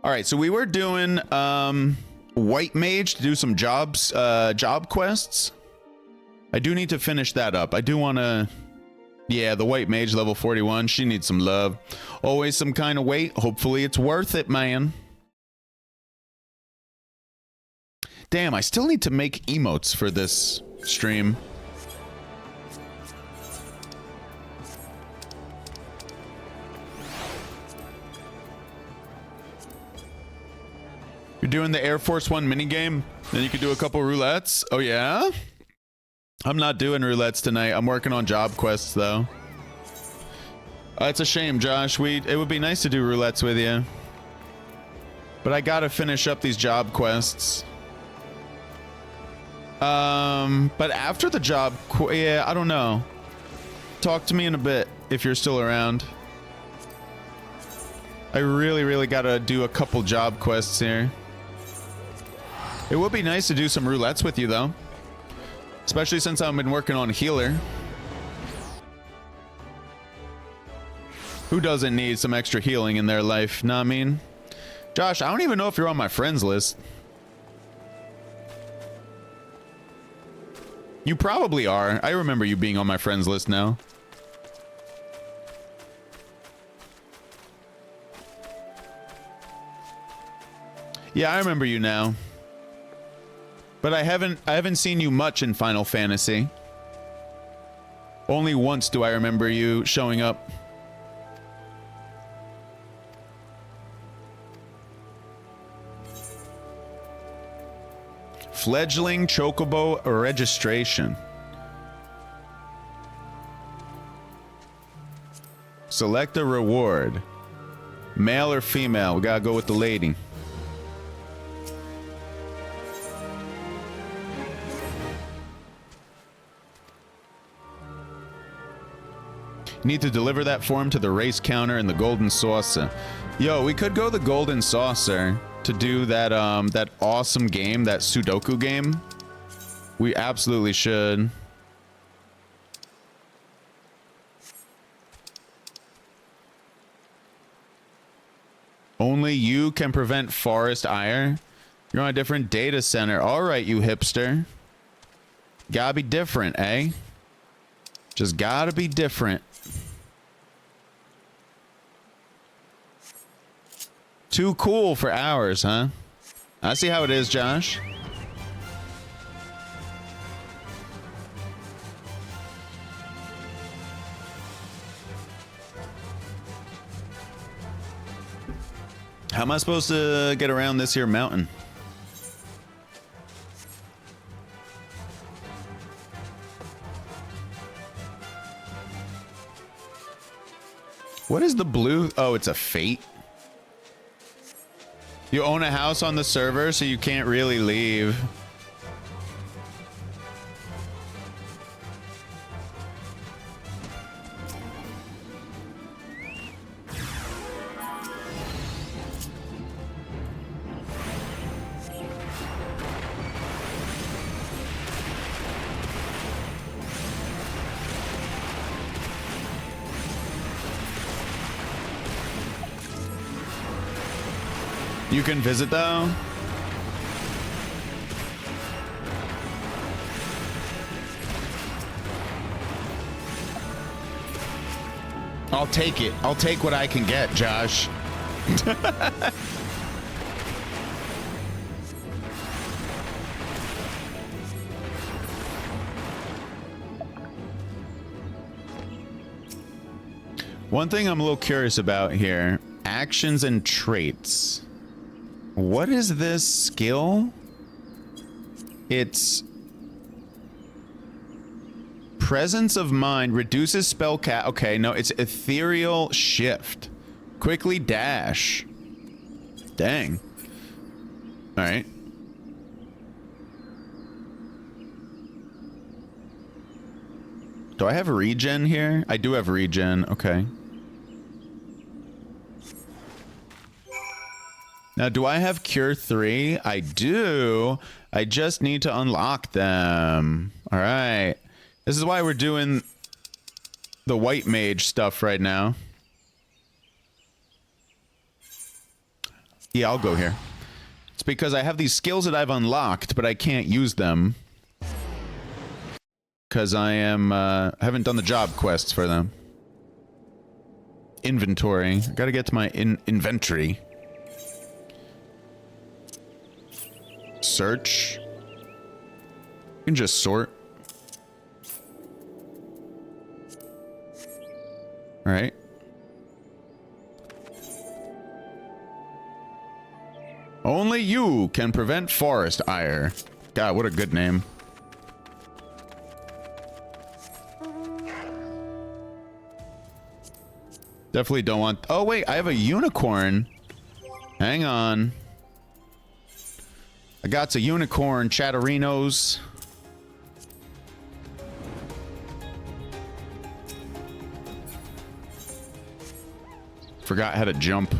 All right, so we were doing white mage to do some job quests. I do need to finish that up. I do want to... Yeah, the white mage level 41. She needs some love. Always some kind of weight. Hopefully it's worth it, man. Damn, I still need to make emotes for this stream. You're doing the Air Force One minigame? Then you could do a couple roulettes? Oh, yeah? I'm not doing roulettes tonight. I'm working on job quests, though. It's a shame, Josh. It would be nice to do roulettes with you. But I gotta finish up these job quests. But after the job... Yeah, I don't know. Talk to me in a bit, if you're still around. I really gotta do a couple job quests here. It would be nice to do some roulettes with you, though. Especially since I've been working on healer. Who doesn't need some extra healing in their life? Know what I mean? Josh, I don't even know if you're on my friends list. You probably are. I remember you being on my friends list now. Yeah, I remember you now. But I haven't seen you much in Final Fantasy. Only once do I remember you showing up. Fledgling Chocobo registration. Select a reward. Male or female? We gotta go with the lady. You need to deliver that form to the race counter in the Golden Saucer. Yo, we could go the Golden Saucer to do that that awesome game, that Sudoku game. We absolutely should. Only you can prevent forest ire. You're on a different data center. All right, you hipster. Gotta be different, eh? Just gotta be different. Too cool for ours, huh? I see how it is, Josh. How am I supposed to get around this here mountain? What is the blue? Oh, it's a fate. You own a house on the server, so you can't really leave. You can visit though. I'll take it. I'll take what I can get, Josh. One thing I'm a little curious about here, actions and traits. What is this skill? It's presence of mind, reduces spell cap. Okay, no, it's ethereal shift. Quickly dash. Dang. All right. Do I have regen here? I do have regen. Okay. Now, do I have Cure 3? I do. I just need to unlock them. All right. This is why we're doing the white mage stuff right now. Yeah, I'll go here. It's because I have these skills that I've unlocked, but I can't use them. Because I haven't done the job quests for them. Inventory. I gotta get to my inventory. Search. You can just sort. Alright. Only you can prevent forest ire. God, what a good name. Definitely don't want... Oh, wait, I have a unicorn. Hang on. I got a unicorn, chatterinos. Forgot how to jump.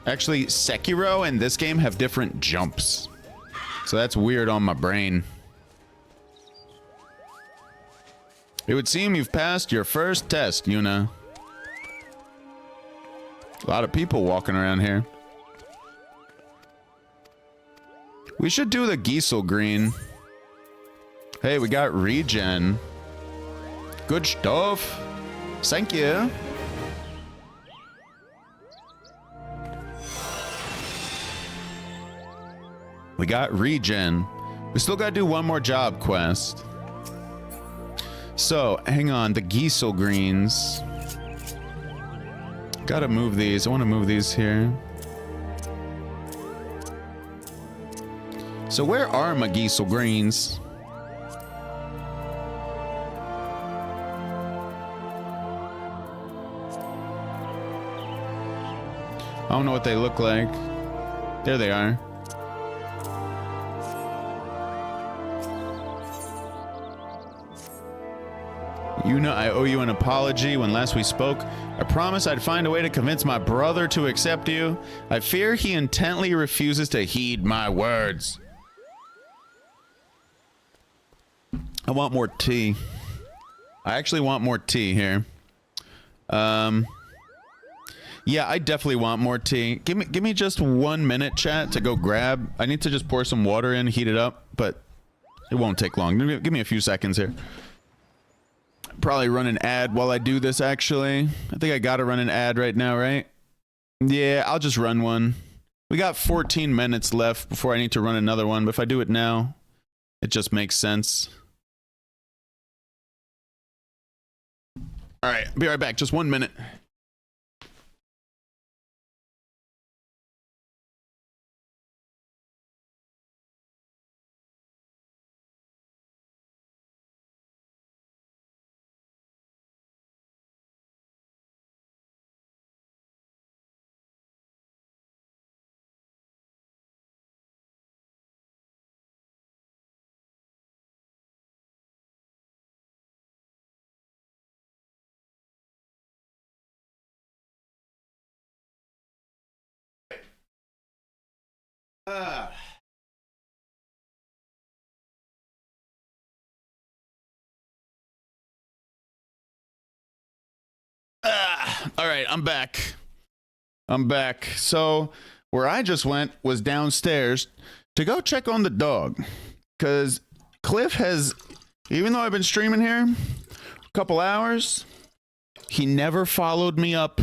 Actually, Sekiro and this game have different jumps. So that's weird on my brain. It would seem you've passed your first test, Yuna. A lot of people walking around here. We should do the Giesel Green. Hey, we got regen. Good stuff. Thank you. We got regen. We still gotta do one more job quest. So, hang on, the Giesel Greens. Gotta move these. I want to move these here. So where are my Giesel Greens? I don't know what they look like. There they are. Yuna, I owe you an apology. When last we spoke, I promised I'd find a way to convince my brother to accept you. I fear he intently refuses to heed my words. I want more tea. I actually want more tea here. Yeah, I definitely want more tea. Give me just 1 minute, chat, to go grab. I need to just pour some water in, heat it up, but it won't take long. Give me a few seconds here. Probably run an ad while I do this, actually. I think I gotta run an ad right now, right? Yeah, I'll just run one. We got 14 minutes left before I need to run another one, but if I do it now, it just makes sense. Alright, be right back. Just 1 minute. All right, I'm back. So where I just went was downstairs to go check on the dog, because Cliff has, even though I've been streaming here a couple hours, he never followed me up.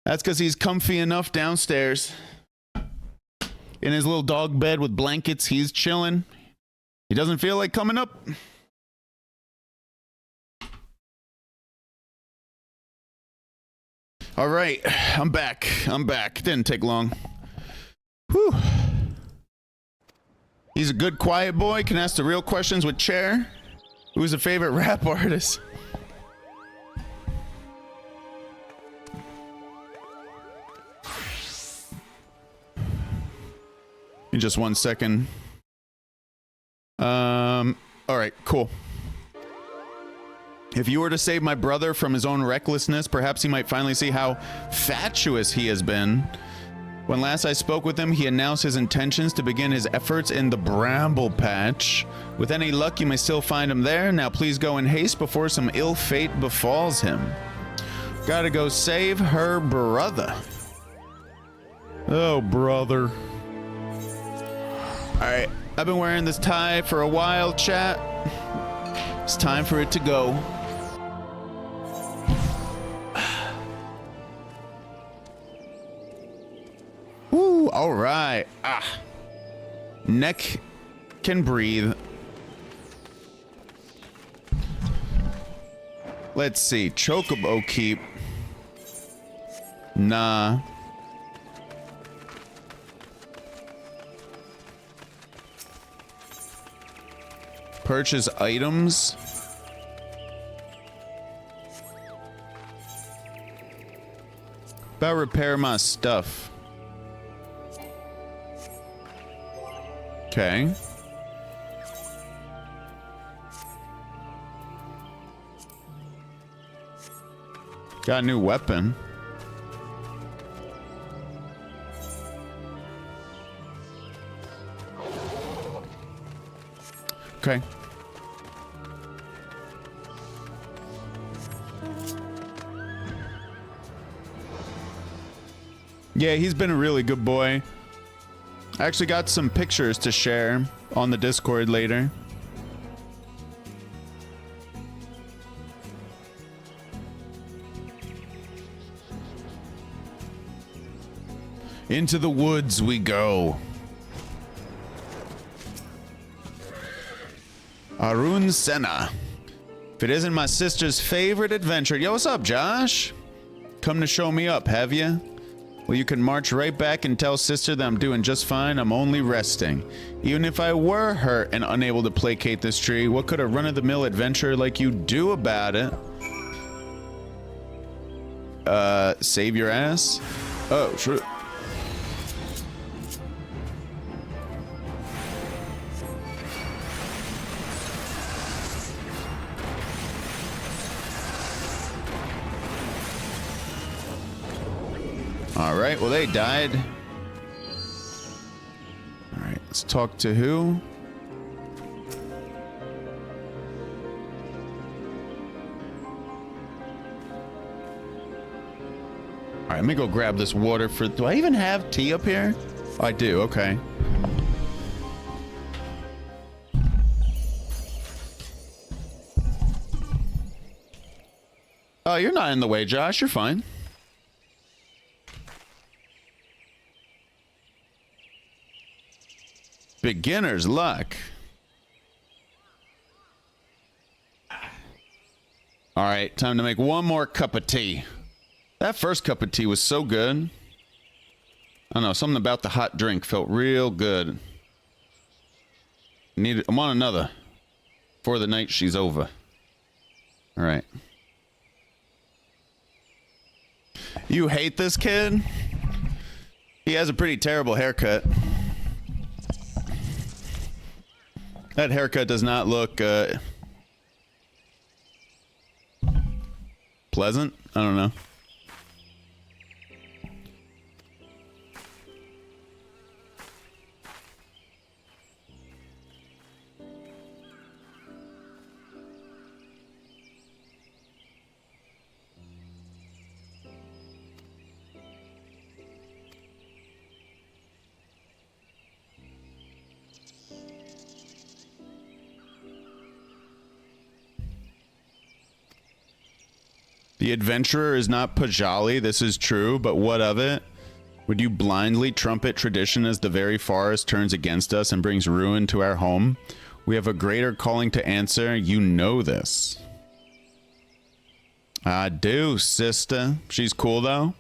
That's because he's comfy enough downstairs in his little dog bed with blankets. He's chilling. He doesn't feel like coming up. All right, I'm back. Didn't take long. Whew. He's a good, quiet boy. Can ask the real questions with Chair. Who's a favorite rap artist? In just 1 second. All right, cool. If you were to save my brother from his own recklessness, perhaps he might finally see how fatuous he has been. When last I spoke with him, he announced his intentions to begin his efforts in the Bramble Patch. With any luck, you may still find him there. Now please go in haste before some ill fate befalls him. Gotta go save her brother. Oh, brother. All right, I've been wearing this tie for a while, chat. It's time for it to go. Woo, all right. Neck can breathe. Let's see. Chocobo keep. Nah. Purchase items. About repair my stuff. Okay. Got a new weapon. Okay. Yeah, he's been a really good boy. I actually got some pictures to share on the Discord later. Into the woods we go. Arun Senna. If it isn't my sister's favorite adventure. Yo, what's up, Josh? Come to show me up, have you? Well, you can march right back and tell sister that I'm doing just fine. I'm only resting. Even if I were hurt and unable to placate this tree, what could a run-of-the-mill adventure like you do about it? Save your ass? Oh, sure. All right, well, they died. All right, let's talk to who? All right, let me go grab this water for... Do I even have tea up here? Oh, I do, okay. Oh, you're not in the way, Josh. You're fine. Beginner's luck. All right, time to make one more cup of tea. That first cup of tea was so good. I don't know, something about the hot drink felt real good. I want another before the night she's over. All right. You hate this kid? He has a pretty terrible haircut. That haircut does not look pleasant. I don't know. The adventurer is not Pajali, this is true, but what of it? Would you blindly trumpet tradition as the very forest turns against us and brings ruin to our home? We have a greater calling to answer, you know this. I do, sister. She's cool, though.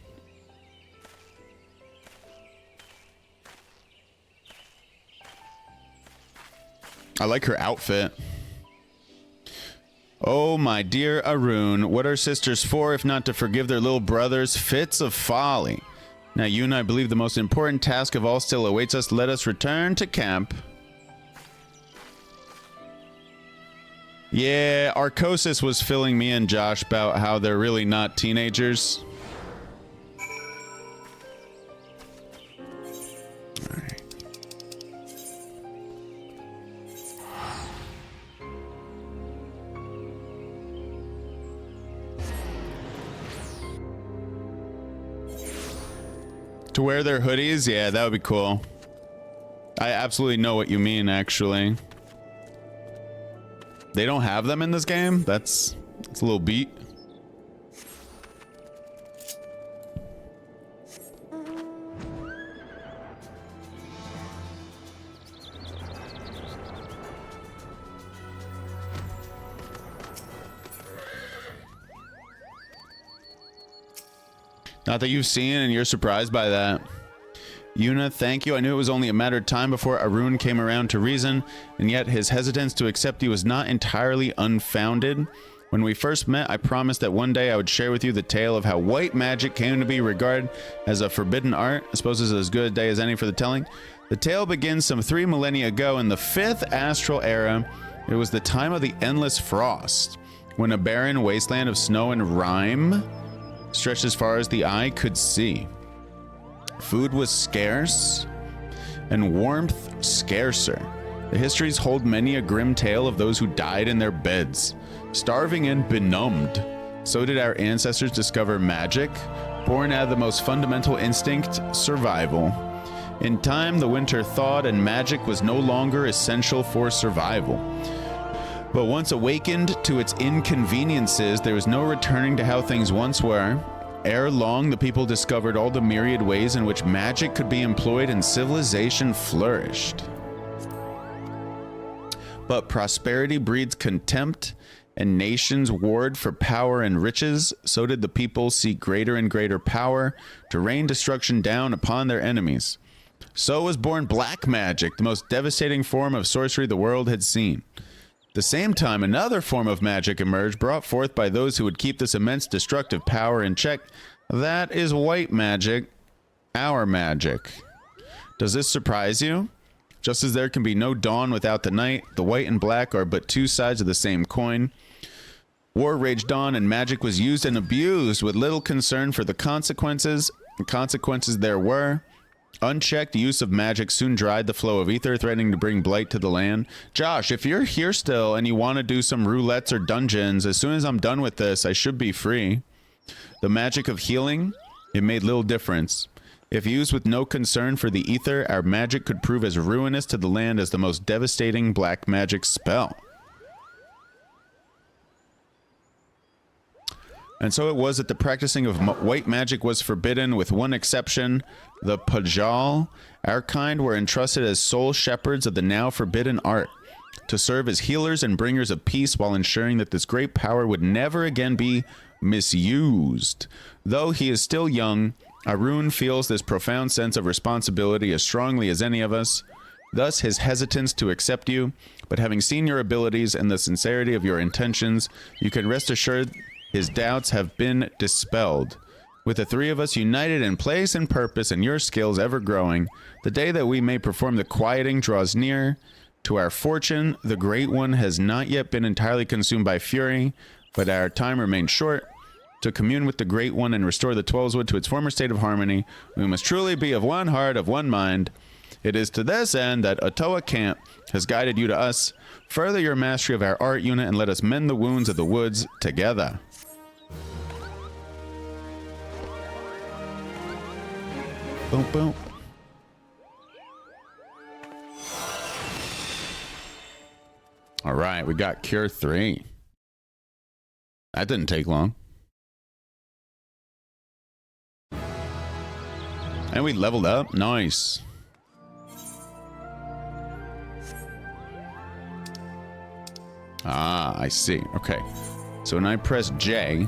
I like her outfit. Oh, my dear Arun, what are sisters for if not to forgive their little brothers' fits of folly? Now, you and I believe the most important task of all still awaits us. Let us return to camp. Yeah, Arcosis was filling me in, Josh, about how they're really not teenagers. All right. To wear their hoodies? Yeah, that would be cool. I absolutely know what you mean, actually. They don't have them in this game? That's a little beat. Not that you've seen and you're surprised by that. Yuna, thank you. I knew it was only a matter of time before Arun came around to reason, and yet his hesitance to accept you was not entirely unfounded. When we first met, I promised that one day I would share with you the tale of how white magic came to be regarded as a forbidden art. I suppose this is as good a day as any for the telling. The tale begins some 3 millennia ago in the 5th astral era. It was the time of the endless frost, when a barren wasteland of snow and rime stretched as far as the eye could see. Food was scarce, and warmth scarcer. The histories hold many a grim tale of those who died in their beds, starving and benumbed. So did our ancestors discover magic, born out of the most fundamental instinct, survival. In time, the winter thawed, and magic was no longer essential for survival. But once awakened to its inconveniences, there was no returning to how things once were. Ere long, the people discovered all the myriad ways in which magic could be employed, and civilization flourished. But prosperity breeds contempt, and nations warred for power and riches. So did the people seek greater and greater power to rain destruction down upon their enemies. So was born black magic, the most devastating form of sorcery the world had seen. At the same time, another form of magic emerged, brought forth by those who would keep this immense destructive power in check. That is white magic, our magic. Does this surprise you? Just as there can be no dawn without the night, the white and black are but two sides of the same coin. War raged on, and magic was used and abused with little concern for the consequences. And consequences there were. Unchecked use of magic soon dried the flow of ether, threatening to bring blight to the land. Josh, if you're here still and you want to do some roulettes or dungeons, as soon as I'm done with this, I should be free. The magic of healing, it made little difference. If used with no concern for the ether, our magic could prove as ruinous to the land as the most devastating black magic spell. And so it was that the practicing of white magic was forbidden, with one exception. The Pajal, our kind, were entrusted as sole shepherds of the now forbidden art, to serve as healers and bringers of peace while ensuring that this great power would never again be misused. Though he is still young, Arun feels this profound sense of responsibility as strongly as any of us. Thus his hesitance to accept you, but having seen your abilities and the sincerity of your intentions, you can rest assured his doubts have been dispelled. With the 3 of us united in place and purpose, and your skills ever growing, the day that we may perform the quieting draws near. To our fortune, the Great One has not yet been entirely consumed by fury, but our time remains short. To commune with the Great One and restore the Twelveswood to its former state of harmony, we must truly be of one heart, of one mind. It is to this end that Otoa Camp has guided you to us. Further your mastery of our art unit, and let us mend the wounds of the woods together. Boom, boom. All right, we got Cure 3. That didn't take long. And we leveled up. Nice. Ah, I see. Okay. So when I press J,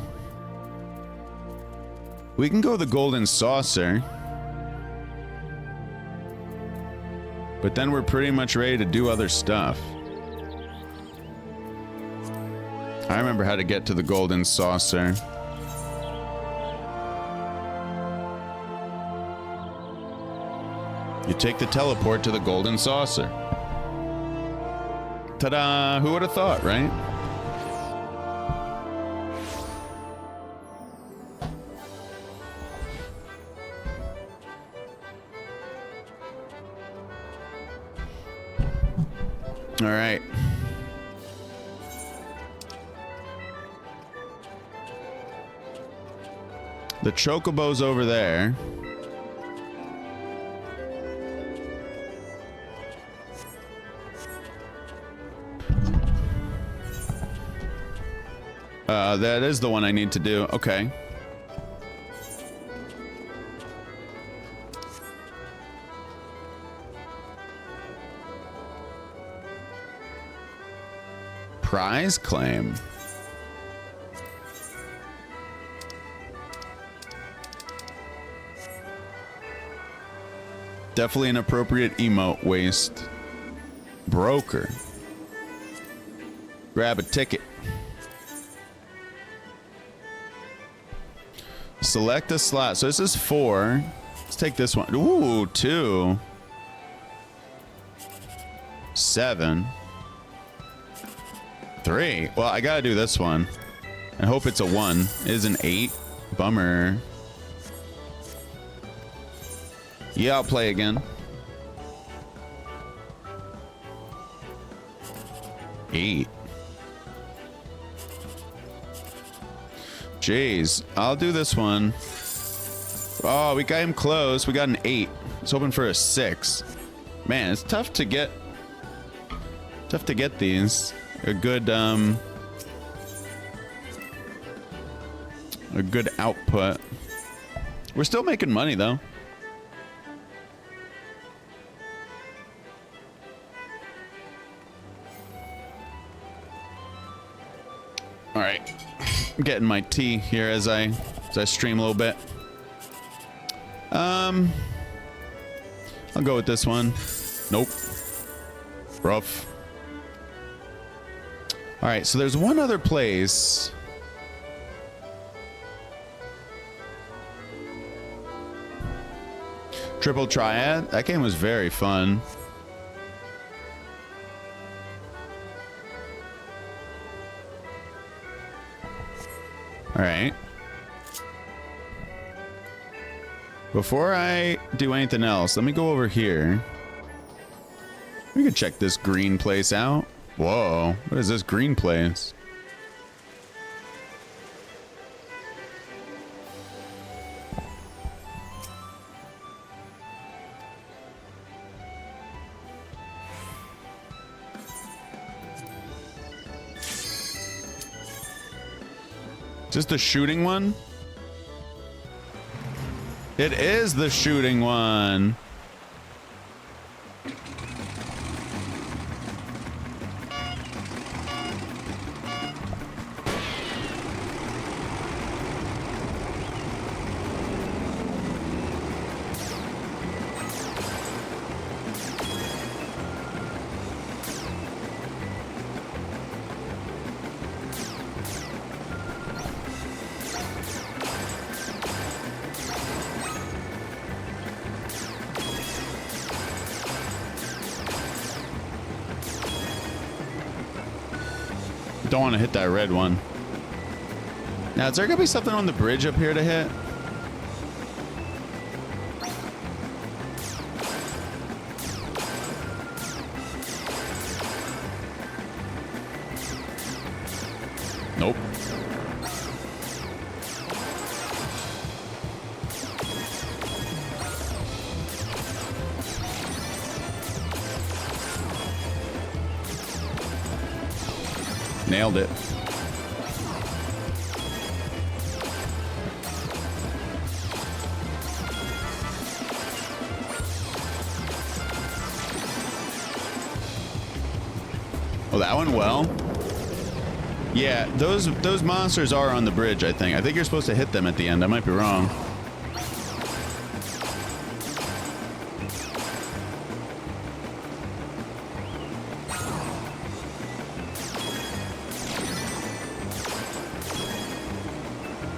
we can go the golden saucer. But then we're pretty much ready to do other stuff. I remember how to get to the golden saucer. You take the teleport to the golden saucer. Ta-da! Who would have thought, right? All right. The chocobo's over there. That is the one I need to do. Okay. Prize claim. Definitely an appropriate emote. Waste. Broker. Grab a ticket. Select a slot. So this is 4. Let's take this one. Ooh, 2. 7. 3. Well, I gotta do this one. I hope it's a 1. It is an 8. Bummer. Yeah, I'll play again. 8. Jeez, I'll do this one. Oh, we got him close. We got an 8. I was hoping for a 6. Man, it's tough to get. Tough to get these. A good output. We're still making money though. All right, I'm getting my tea here as I stream a little bit. I'll go with this one. Nope. Rough. All right, so there's one other place. Triple Triad. That game was very fun. All right. Before I do anything else, let me go over here. We can check this green place out. Whoa, what is this green place? Is this the shooting one? It is the shooting one. Don't want to hit that red one. Now, is there gonna be something on the bridge up here to hit? Nope. Nailed it. Oh, that went well. Yeah, those monsters are on the bridge, I think. I think you're supposed to hit them at the end. I might be wrong.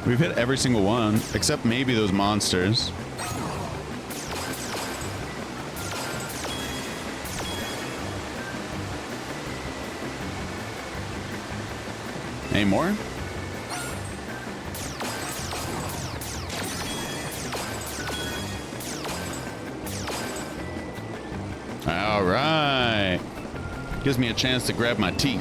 We've hit every single one, except maybe those monsters. Any more? All right. Gives me a chance to grab my tea.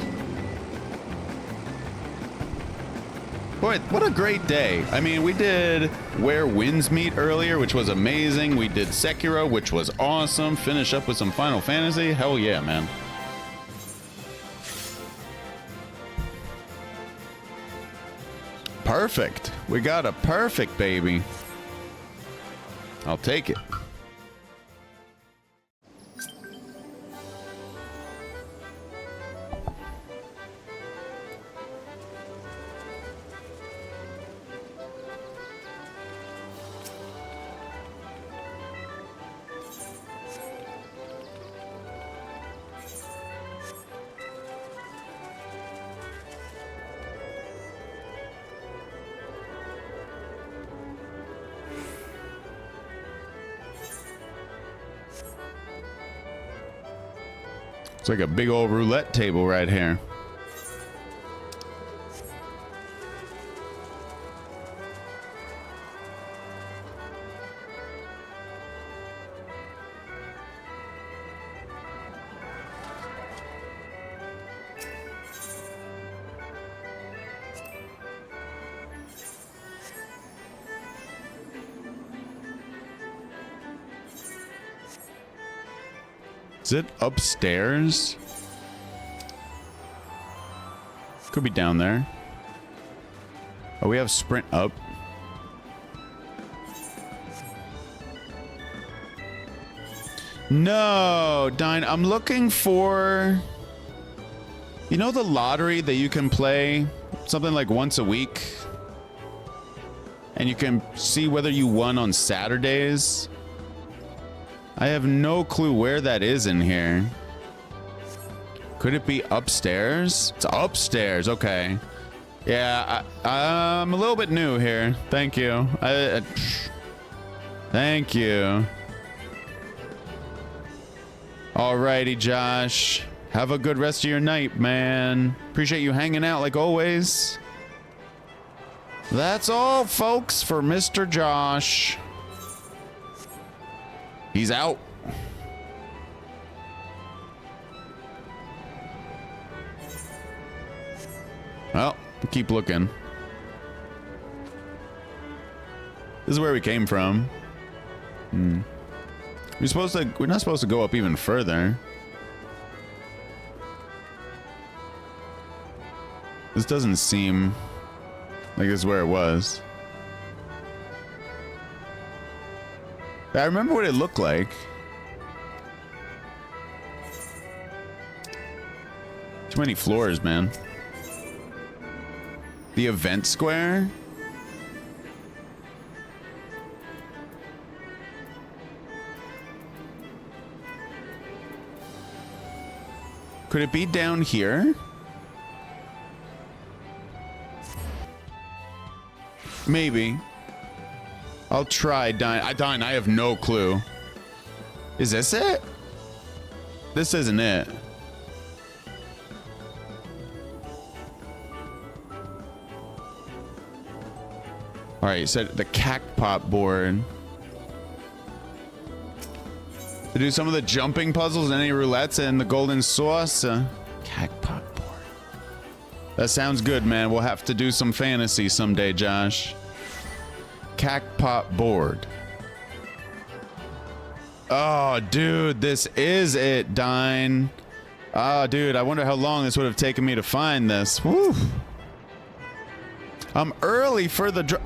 Boy, what a great day. I mean, we did Where Winds Meet earlier, which was amazing. We did Sekiro, which was awesome. Finish up with some Final Fantasy. Hell yeah, man. perfect. We got a perfect, baby. I'll take it. It's like a big old roulette table right here. Is it upstairs? Could be down there. Oh, we have sprint up. No, Dine, I'm looking for... You know the lottery that you can play something like once a week? And you can see whether you won on Saturdays? I have no clue where that is in here. Could it be upstairs? It's upstairs. Okay. Yeah, I'm a little bit new here. Thank you. Thank you. Alrighty, Josh. Have a good rest of your night, man. Appreciate you hanging out like always. That's all, folks, for Mr. Josh. He's out. Well, keep looking. This is where we came from. We're not supposed to go up even further. This doesn't seem like this is where it was. I remember what it looked like. Too many floors, man. The event square? Could it be down here? Maybe. I'll try. Dine, I have no clue. Is this it? This isn't it. All right, so the cacpot board. To do some of the jumping puzzles, any roulettes, and the golden sauce. Cacpot board. That sounds good, man. We'll have to do some fantasy someday, Josh. Cacpot board. Oh, dude, this is it, Dine. Oh, dude, I wonder how long this would have taken me to find this. Woo. I'm early for the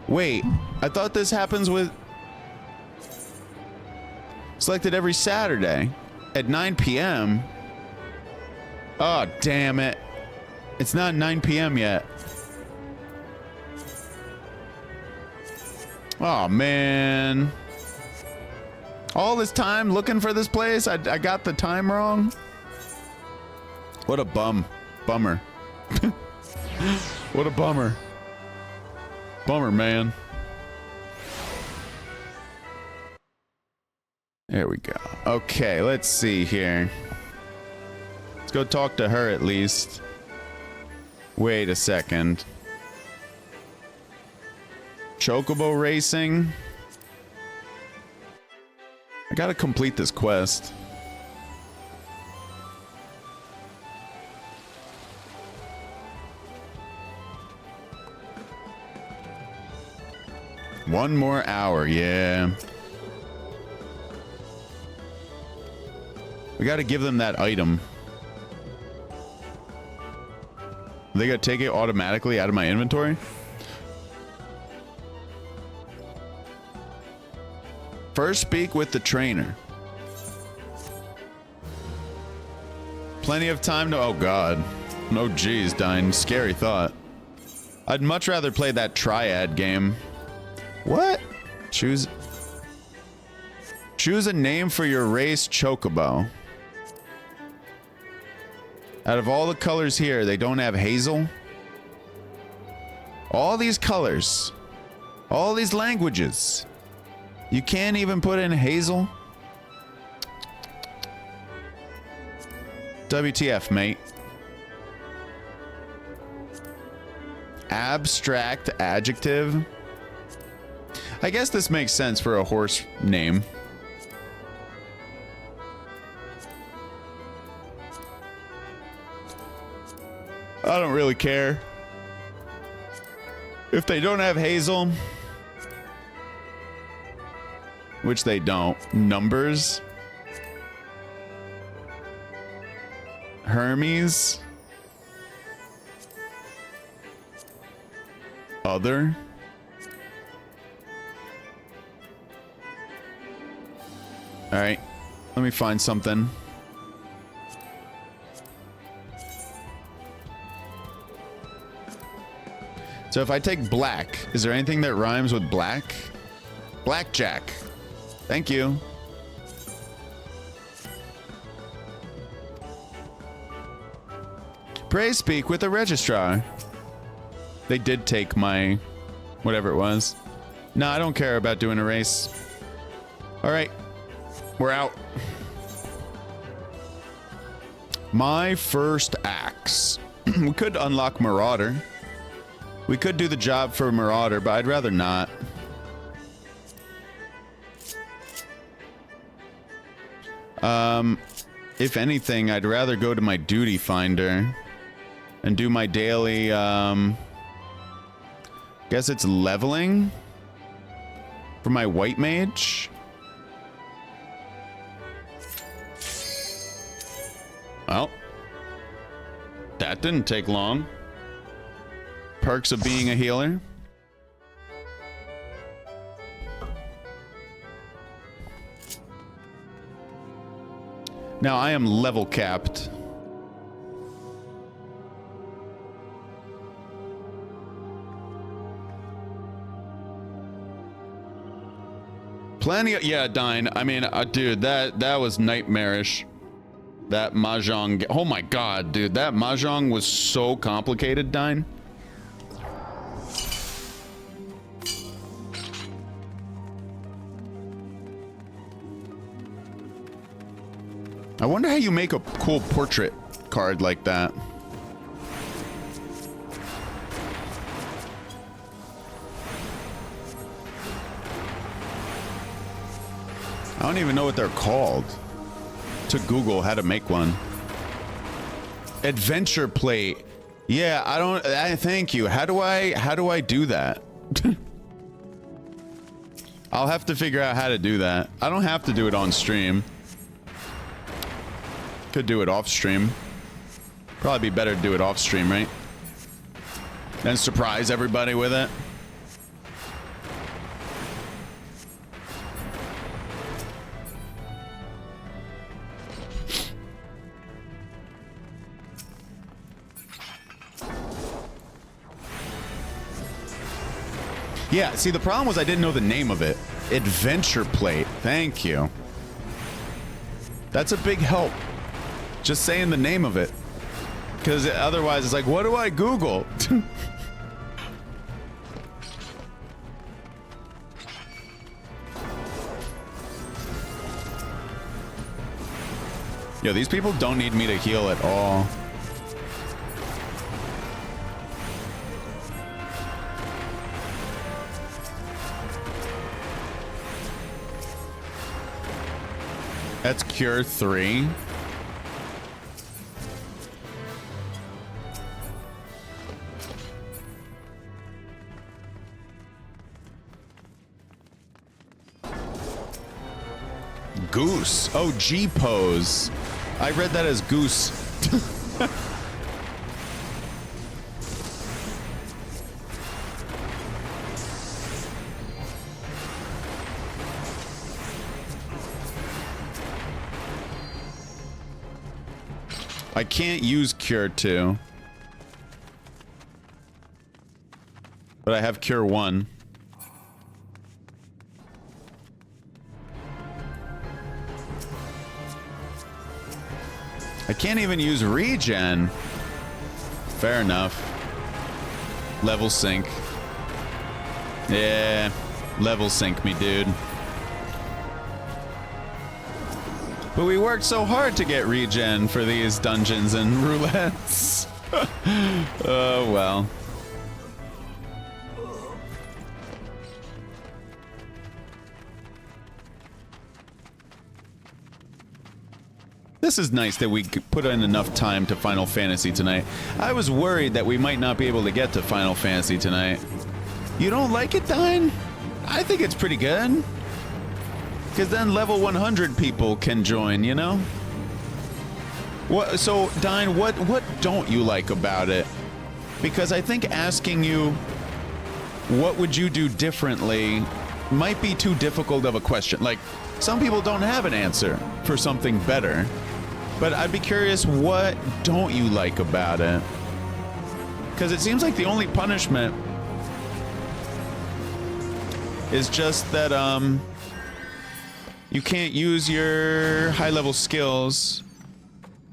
wait, I thought this happens with selected every Saturday at 9 p.m. Oh, damn it. It's not 9 p.m. yet. Oh, man. All this time looking for this place. I got the time wrong. What a bummer. What a bummer. Bummer, man. There we go. Okay, let's see here. Let's go talk to her at least. Wait a second. Chocobo racing. I gotta complete this quest. One more hour, yeah. We gotta give them that item. They gotta take it automatically out of my inventory? First speak with the trainer. Plenty of time to... Oh, God. Oh, geez, Dine. Scary thought. I'd much rather play that triad game. What? Choose a name for your race chocobo. Out of all the colors here, they don't have hazel. All these colors. All these languages. You can't even put in hazel? WTF, mate. Abstract adjective. I guess this makes sense for a horse name. I don't really care. If they don't have hazel, which they don't. Numbers. Hermes. Other. All right. Let me find something. So if I take black, is there anything that rhymes with black? Blackjack. Thank you. Pray speak with the registrar. They did take my... whatever it was. No, I don't care about doing a race. Alright. We're out. My first axe. We could unlock Marauder. We could do the job for Marauder, but I'd rather not. If anything, I'd rather go to my duty finder and do my daily, guess it's leveling for my white mage. Well, that didn't take long. Perks of being a healer. Now I am level capped. Plenty of, yeah, Dine. I mean, dude, that was nightmarish. That mahjong. Oh my god, dude, that mahjong was so complicated, Dine. I wonder how you make a cool portrait card like that. I don't even know what they're called. To Google how to make one. Adventure plate. Yeah, thank you. How do I do that? I'll have to figure out how to do that. I don't have to do it on stream. Could do it off stream. Probably be better to do it off stream, right? And surprise everybody with it. Yeah, see, the problem was I didn't know the name of it. Adventure plate. Thank you. That's a big help. Just saying the name of it. Because otherwise it's like, what do I Google? Yo, these people don't need me to heal at all. That's cure 3. Goose. Oh, G pose. I read that as goose. I can't use Cure 2. But I have Cure 1. I can't even use Regen. Fair enough. Level sync. Yeah, level sync me, dude. But we worked so hard to get regen for these dungeons and roulettes. Oh, well. This is nice that we put in enough time to Final Fantasy tonight. I was worried that we might not be able to get to Final Fantasy tonight. You don't like it, Dine? I think it's pretty good. Because then level 100 people can join, you know? What? So, Dine, what don't you like about it? Because I think asking you, what would you do differently, might be too difficult of a question. Like, some people don't have an answer for something better. But I'd be curious, what don't you like about it? Because it seems like the only punishment is just that, you can't use your high-level skills.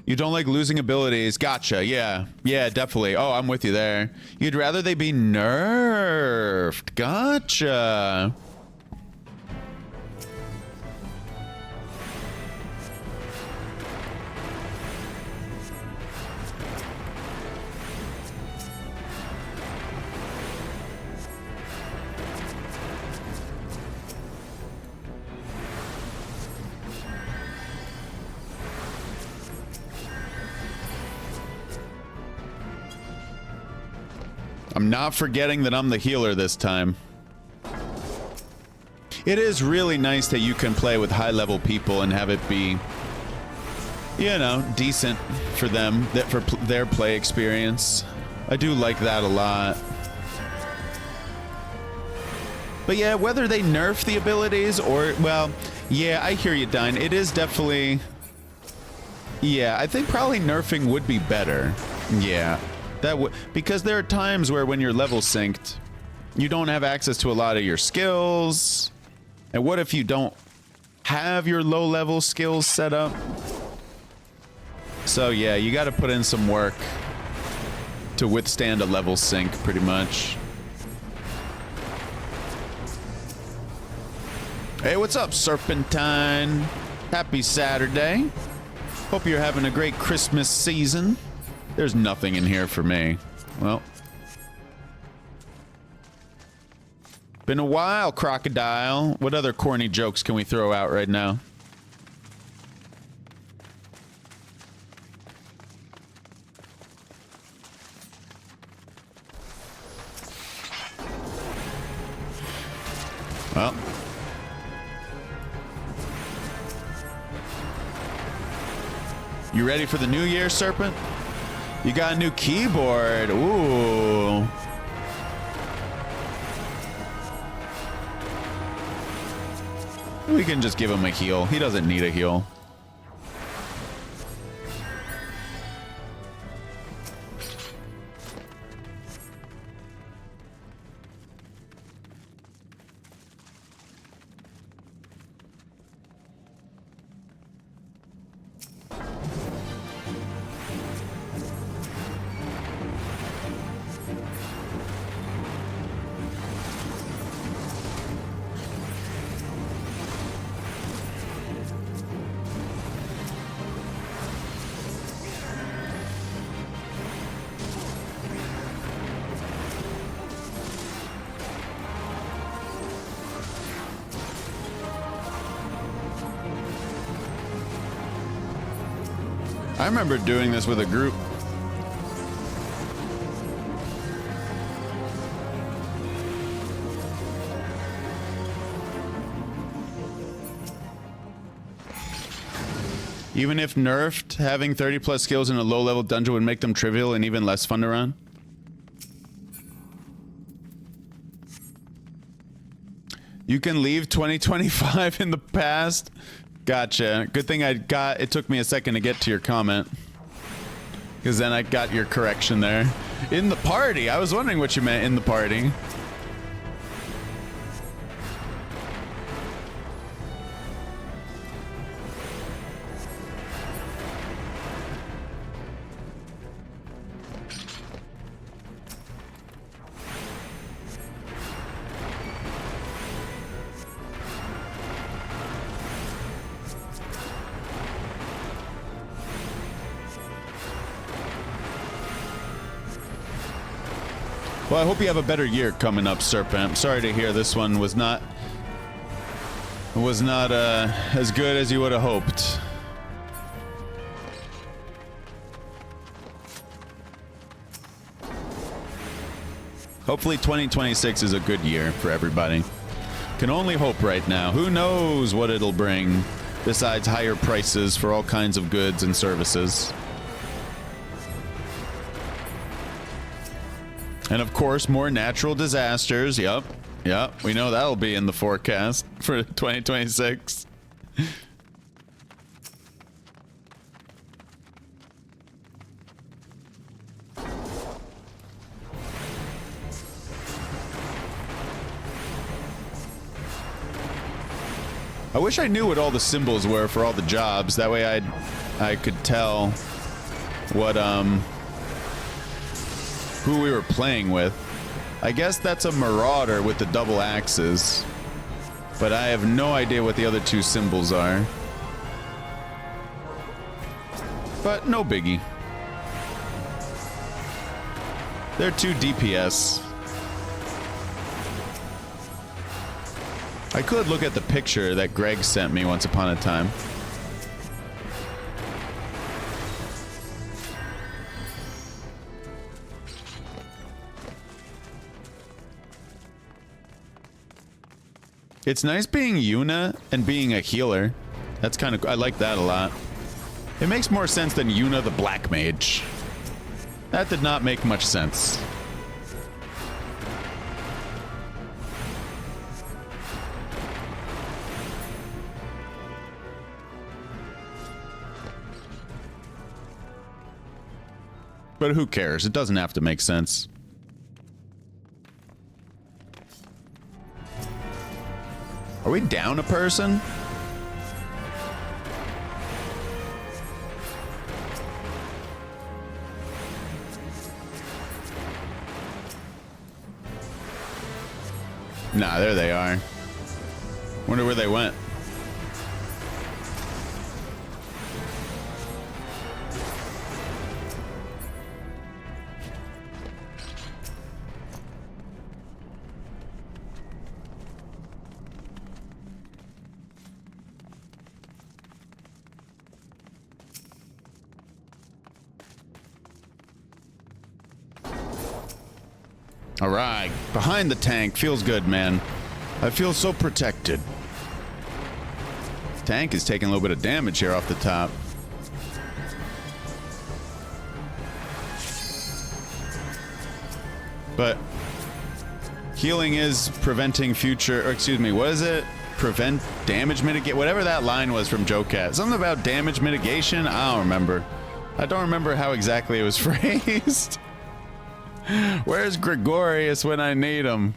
You don't like losing abilities. Gotcha, yeah. Yeah, definitely. Oh, I'm with you there. You'd rather they be nerfed. Gotcha. I'm not forgetting that I'm the healer this time. It is really nice that you can play with high-level people and have it be, you know, decent for them, that for their play experience. I do like that a lot. But yeah, whether they nerf the abilities or, well, yeah, I hear you, Dine. It is definitely, yeah, I think probably nerfing would be better. Yeah. That would, because there are times where when you're level synced, you don't have access to a lot of your skills. And what if you don't have your low level skills set up? So yeah, you got to put in some work to withstand a level sync pretty much. Hey, what's up, Serpentine? Happy Saturday. Hope you're having a great Christmas season. There's nothing in here for me. Well. Been a while, Crocodile. What other corny jokes can we throw out right now? Well. You ready for the new year, Serpent? You got a new keyboard. Ooh. We can just give him a heal. He doesn't need a heal. I remember doing this with a group. Even if nerfed, having 30 plus skills in a low level dungeon would make them trivial and even less fun to run. You can leave 2025 in the past. Gotcha. Good thing it took me a second to get to your comment. Because then I got your correction there. In the party? I was wondering what you meant, in the party. Well, I hope you have a better year coming up, Serpent. I'm sorry to hear this one was not as good as you would have hoped. Hopefully 2026 is a good year for everybody. Can only hope right now. Who knows what it'll bring besides higher prices for all kinds of goods and services. And of course, more natural disasters. Yep. We know that'll be in the forecast for 2026. I wish I knew what all the symbols were for all the jobs. That way I could tell what who we were playing with. I guess that's a Marauder with the double axes, but I have no idea what the other two symbols are. But no biggie. They're 2 DPS. I could look at the picture that Greg sent me once upon a time. It's nice being Yuna and being a healer. That's kind of... I like that a lot. It makes more sense than Yuna the Black Mage. That did not make much sense. But who cares? It doesn't have to make sense. Are we down a person? Nah, there they are. Wonder where they went. All right, behind the tank. Feels good, man. I feel so protected. Tank is taking a little bit of damage here off the top. But healing is preventing future, or excuse me, what is it? Prevent damage mitigate, whatever that line was from Jocat. Something about damage mitigation? I don't remember. I don't remember how exactly it was phrased. Where's Gregorius when I need him?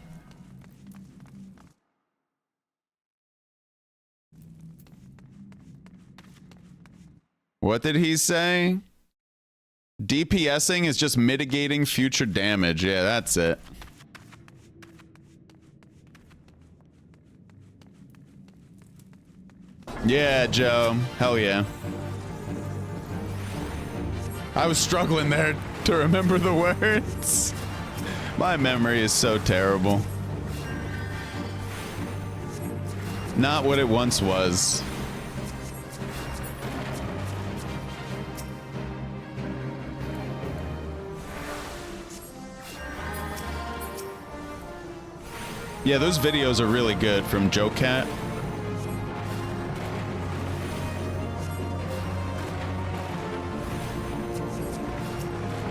What did he say? DPSing is just mitigating future damage. Yeah, that's it. Yeah, Joe. Hell yeah. I was struggling there to remember the words. My memory is so terrible. Not what it once was. Yeah, those videos are really good from Jocat.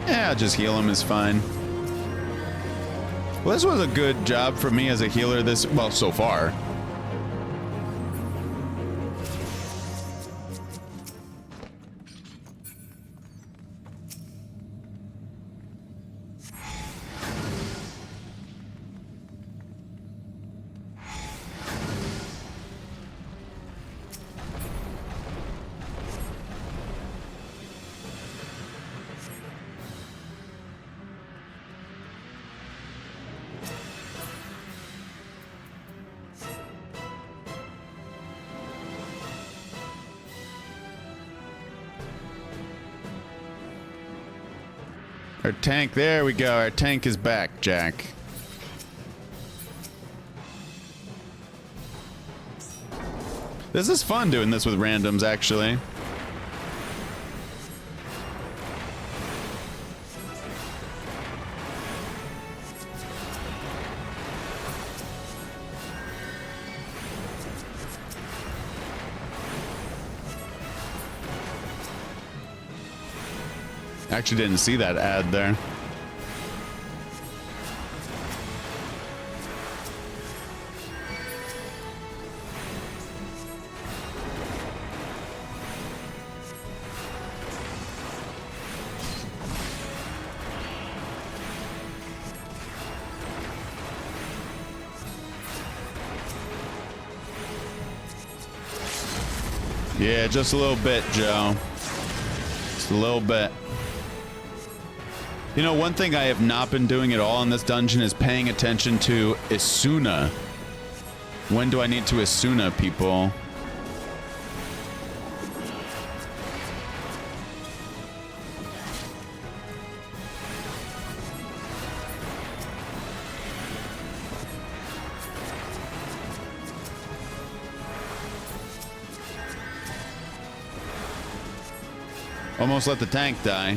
Yeah, just heal him is fine. Well, this was a good job for me as a healer well, so far. Our tank, there we go. Our tank is back, Jack. This is fun doing this with randoms, actually. Actually didn't see that ad there. Yeah, just a little bit, Joe. Just a little bit. You know, one thing I have not been doing at all in this dungeon is paying attention to Isuna. When do I need to Isuna people? Almost let the tank die.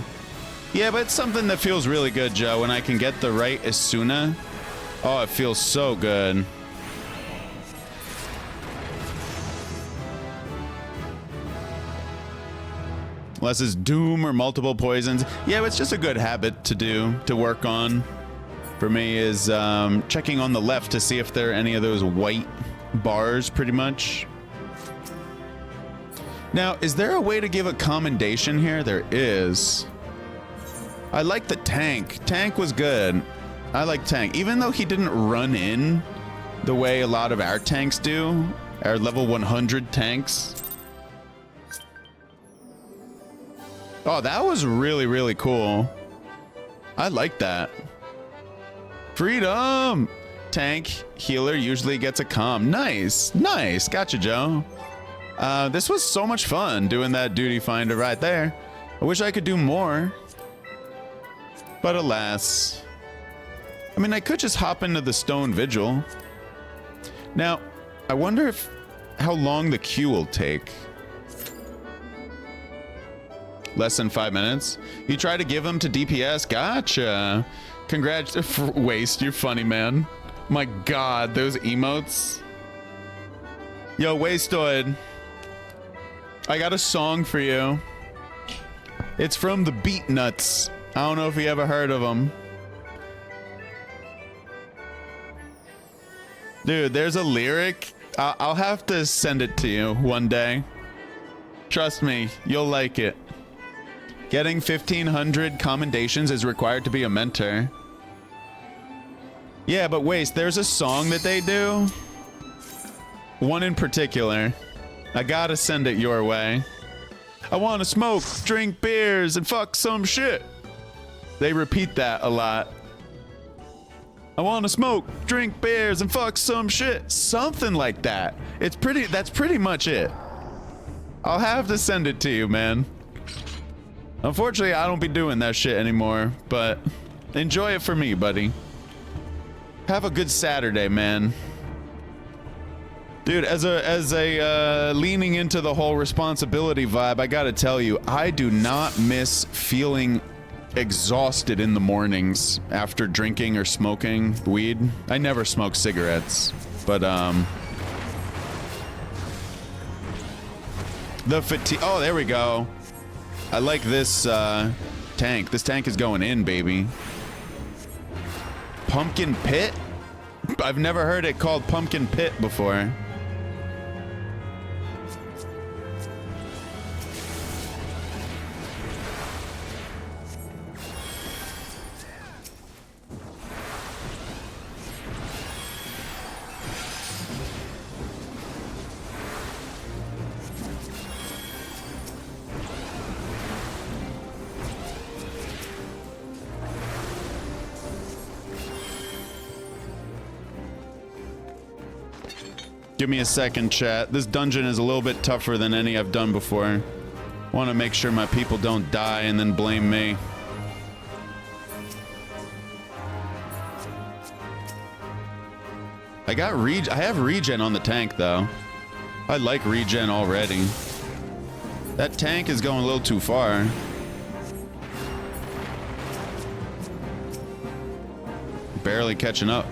Yeah, but it's something that feels really good, Joe. When I can get the right Isuna. Oh, it feels so good. Unless it's Doom or multiple poisons. Yeah, but it's just a good habit to do, to work on. For me is checking on the left to see if there are any of those white bars, pretty much. Now, is there a way to give a commendation here? There is. I like the tank. Tank was good. I like tank. Even though he didn't run in the way a lot of our tanks do. Our level 100 tanks. Oh, that was really, really cool. I like that. Freedom! Tank healer usually gets a comm. Nice. Nice. Gotcha, Joe. This was so much fun doing that duty finder right there. I wish I could do more. But alas. I mean, I could just hop into the stone vigil. Now, I wonder how long the queue will take. Less than 5 minutes? You try to give them to DPS? Gotcha. Congrats. Waste, you're funny, man. My god, those emotes. Yo, Wastoid. I got a song for you. It's from the Beat Nuts. I don't know if you ever heard of them. Dude, there's a lyric. I'll have to send it to you one day. Trust me, you'll like it. Getting 1,500 commendations is required to be a mentor. Yeah, but wait, there's a song that they do. One in particular. I gotta send it your way. I wanna smoke, drink beers, and fuck some shit. They repeat that a lot. I wanna smoke, drink beers, and fuck some shit. Something like that. That's pretty much it. I'll have to send it to you, man. Unfortunately, I don't be doing that shit anymore, but enjoy it for me, buddy. Have a good Saturday, man. Dude, as a leaning into the whole responsibility vibe, I gotta tell you, I do not miss feeling exhausted in the mornings after drinking or smoking weed. I never smoke cigarettes, but the fatigue. Oh, there we go. I like this tank. This tank is going in, baby. Pumpkin Pit? I've never heard it called Pumpkin Pit before. Give me a second, chat. This dungeon is a little bit tougher than any I've done before. Want to make sure my people don't die and then blame me. I have regen on the tank though. I like regen already. That tank is going a little too far. Barely catching up.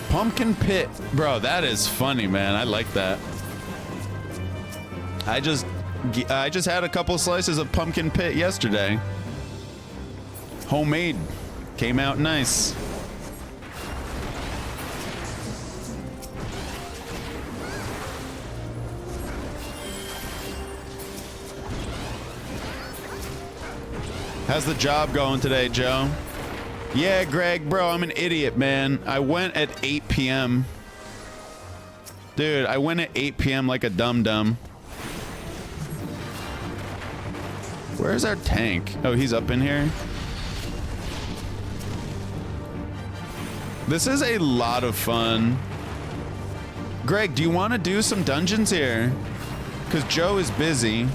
Pumpkin pit. Bro, that is funny, man. I like that. I just had a couple slices of pumpkin pit yesterday. Homemade. Came out nice. How's the job going today, Joe? Yeah, Greg, bro, I'm an idiot, man. I went at 8 p.m. Dude, I went at 8 p.m. like a dum-dum. Where's our tank? Oh, he's up in here. This is a lot of fun. Greg, do you want to do some dungeons here? Because Joe is busy.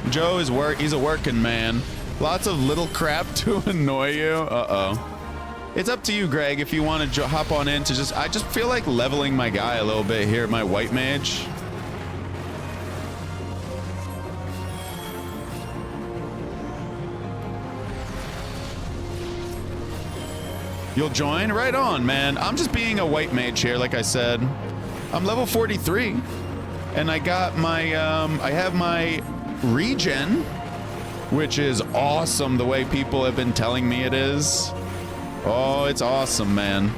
Joe is he's a working man. Lots of little crap to annoy you. Uh-oh. It's up to you, Greg, if you want to hop on in to I just feel like leveling my guy a little bit here, my white mage. You'll join? Right on, man. I'm just being a white mage here, like I said. I'm level 43. And I got my, I have my regen, which is awesome the way people have been telling me it is. Oh, it's awesome, man.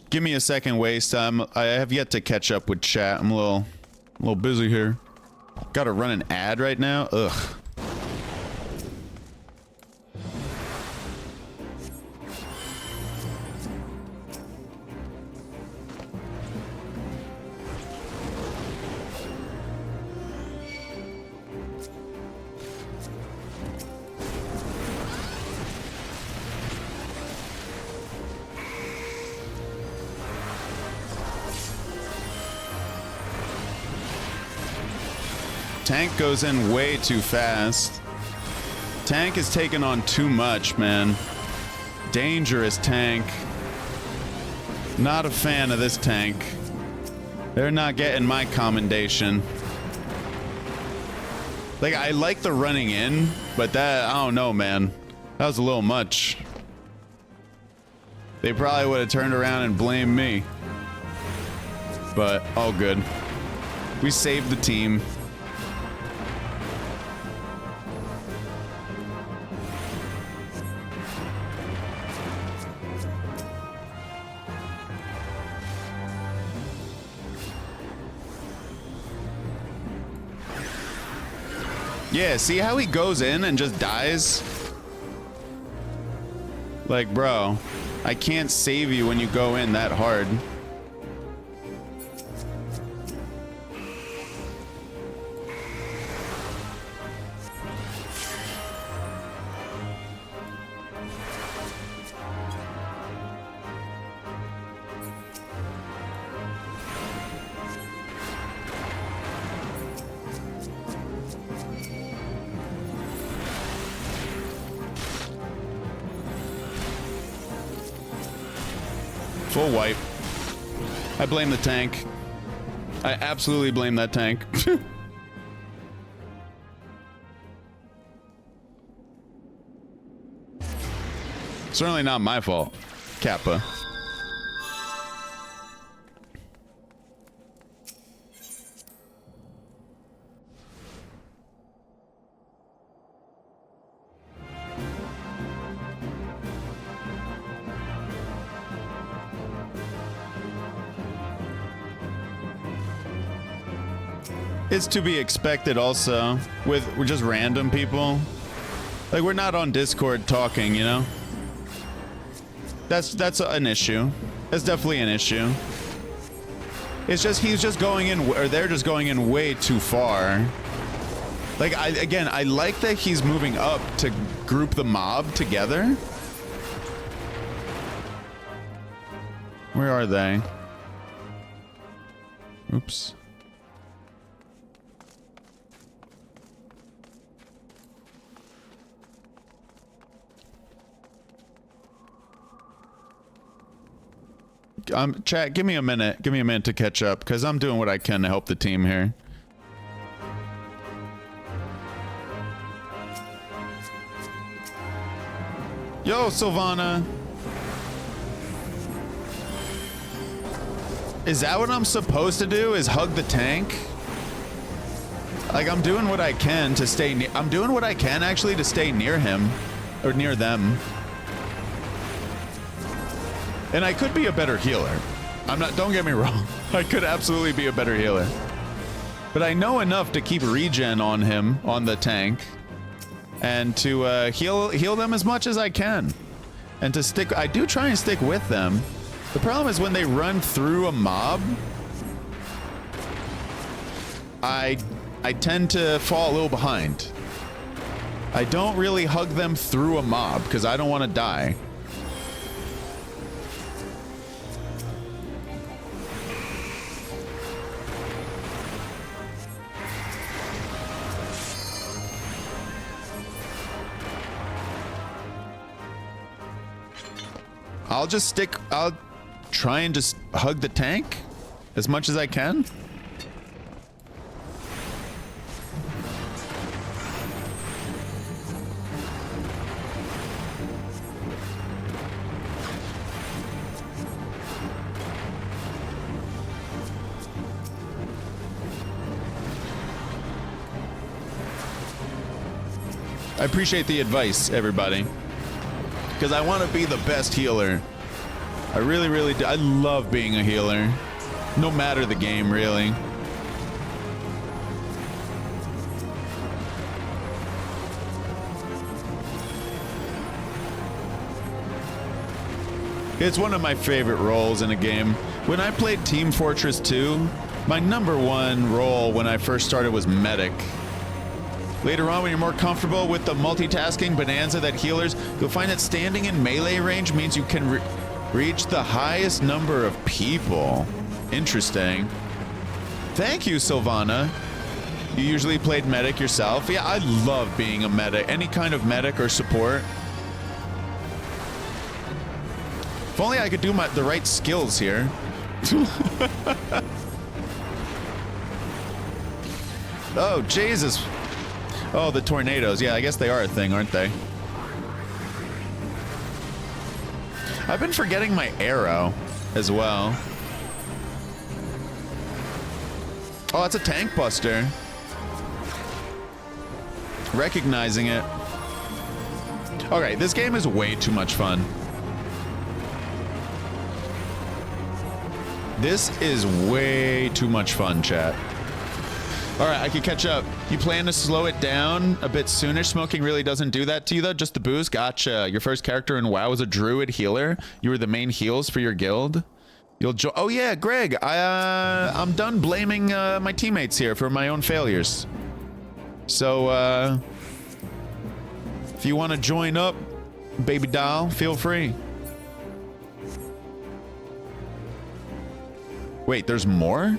Give me a second, Waste. I have yet to catch up with chat. I'm a little busy here. Gotta run an ad right now. Ugh. Tank goes in way too fast. Tank is taking on too much, man. Dangerous tank. Not a fan of this tank. They're not getting my commendation. Like, I like the running in, but that, I don't know, man. That was a little much. They probably would have turned around and blamed me. But, all good. We saved the team. Yeah, see how he goes in and just dies? Like, bro, I can't save you when you go in that hard. Full wipe. I blame the tank. I absolutely blame that tank. Certainly not my fault, Kappa. It's to be expected also with just random people. Like, we're not on Discord talking, you know? That's an issue. That's definitely an issue. It's just he's just going in, or they're just going in way too far. Like, I like that he's moving up to group the mob together. Where are they? Oops. Chat, give me a minute. Give me a minute to catch up, because I'm doing what I can to help the team here. Yo, Sylvana. Is that what I'm supposed to do? Is hug the tank? Like, I'm doing what I can to stay near. I'm doing what I can actually to stay near him, or near them. And I could be a better healer. I'm not, don't get me wrong. I could absolutely be a better healer. But I know enough to keep regen on him, on the tank. And to heal them as much as I can. And to stick, I do try and stick with them. The problem is when they run through a mob, I tend to fall a little behind. I don't really hug them through a mob because I don't want to die. I'll try and just hug the tank as much as I can. I appreciate the advice, everybody, because I want to be the best healer. I really, really do. I love being a healer, no matter the game, really. It's one of my favorite roles in a game. When I played Team Fortress 2, my #1 role when I first started was medic. Later on, when you're more comfortable with the multitasking bonanza that healers, you'll find that standing in melee range means you can reach the highest number of people. Interesting. Thank you, Sylvana. You usually played medic yourself? Yeah, I love being a medic. Any kind of medic or support. If only I could do the right skills here. Oh, Jesus. Oh, the tornadoes. Yeah, I guess they are a thing, aren't they? I've been forgetting my arrow as well. Oh, it's a tank buster. Recognizing it. Okay, this game is way too much fun. This is way too much fun, chat. All right, I can catch up. You plan to slow it down a bit soonish? Smoking really doesn't do that to you, though? Just the booze? Gotcha. Your first character in WoW was a druid healer? You were the main heals for your guild? You'll oh, yeah, Greg. I'm done blaming my teammates here for my own failures. So, if you want to join up, baby doll, feel free. Wait, there's more?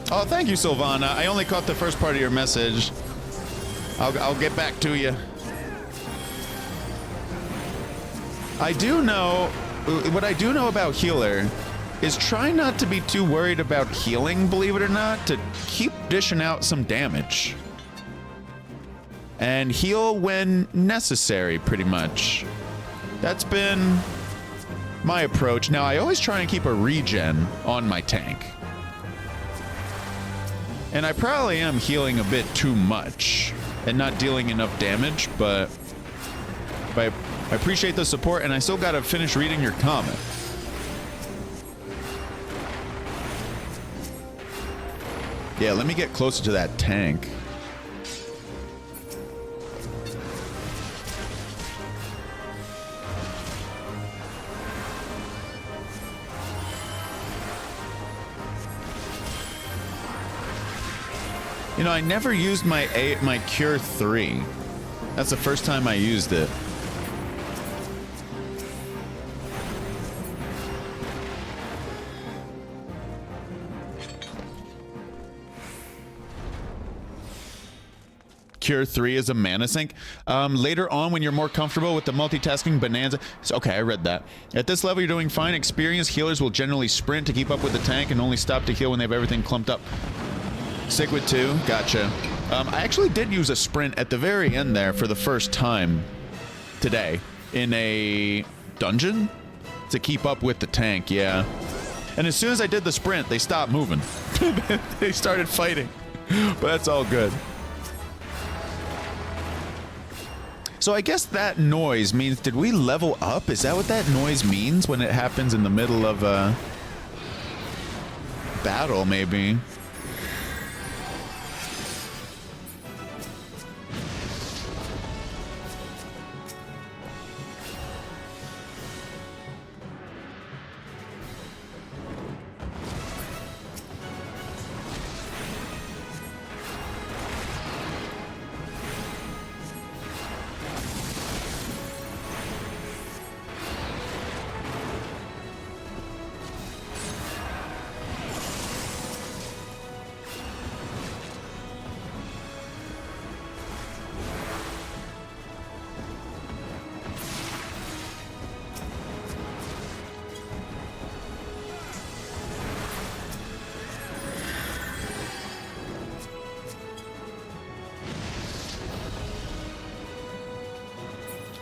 Oh, thank you, Sylvana. I only caught the first part of your message. I'll get back to you. I do know, what I do know about healer is try not to be too worried about healing, believe it or not, to keep dishing out some damage. And heal when necessary, pretty much. That's been my approach. Now, I always try and keep a regen on my tank. And I probably am healing a bit too much. and not dealing enough damage, but I appreciate the support, and I still gotta finish reading your comment. Yeah, let me get closer to that tank. You know, I never used my Cure 3. That's the first time I used it. Cure 3 is a mana sink. Later on, when you're more comfortable with the multitasking bonanza. Okay, I read that. At this level, you're doing fine. Experienced healers will generally sprint to keep up with the tank and only stop to heal when they have everything clumped up. Stick with 2. Gotcha. I actually did use a sprint at the very end there for the first time today in a dungeon to keep up with the tank, yeah. And as soon as I did the sprint, they stopped moving. They started fighting. But that's all good. So I guess that noise means, did we level up? Is that what that noise means when it happens in the middle of a battle, maybe?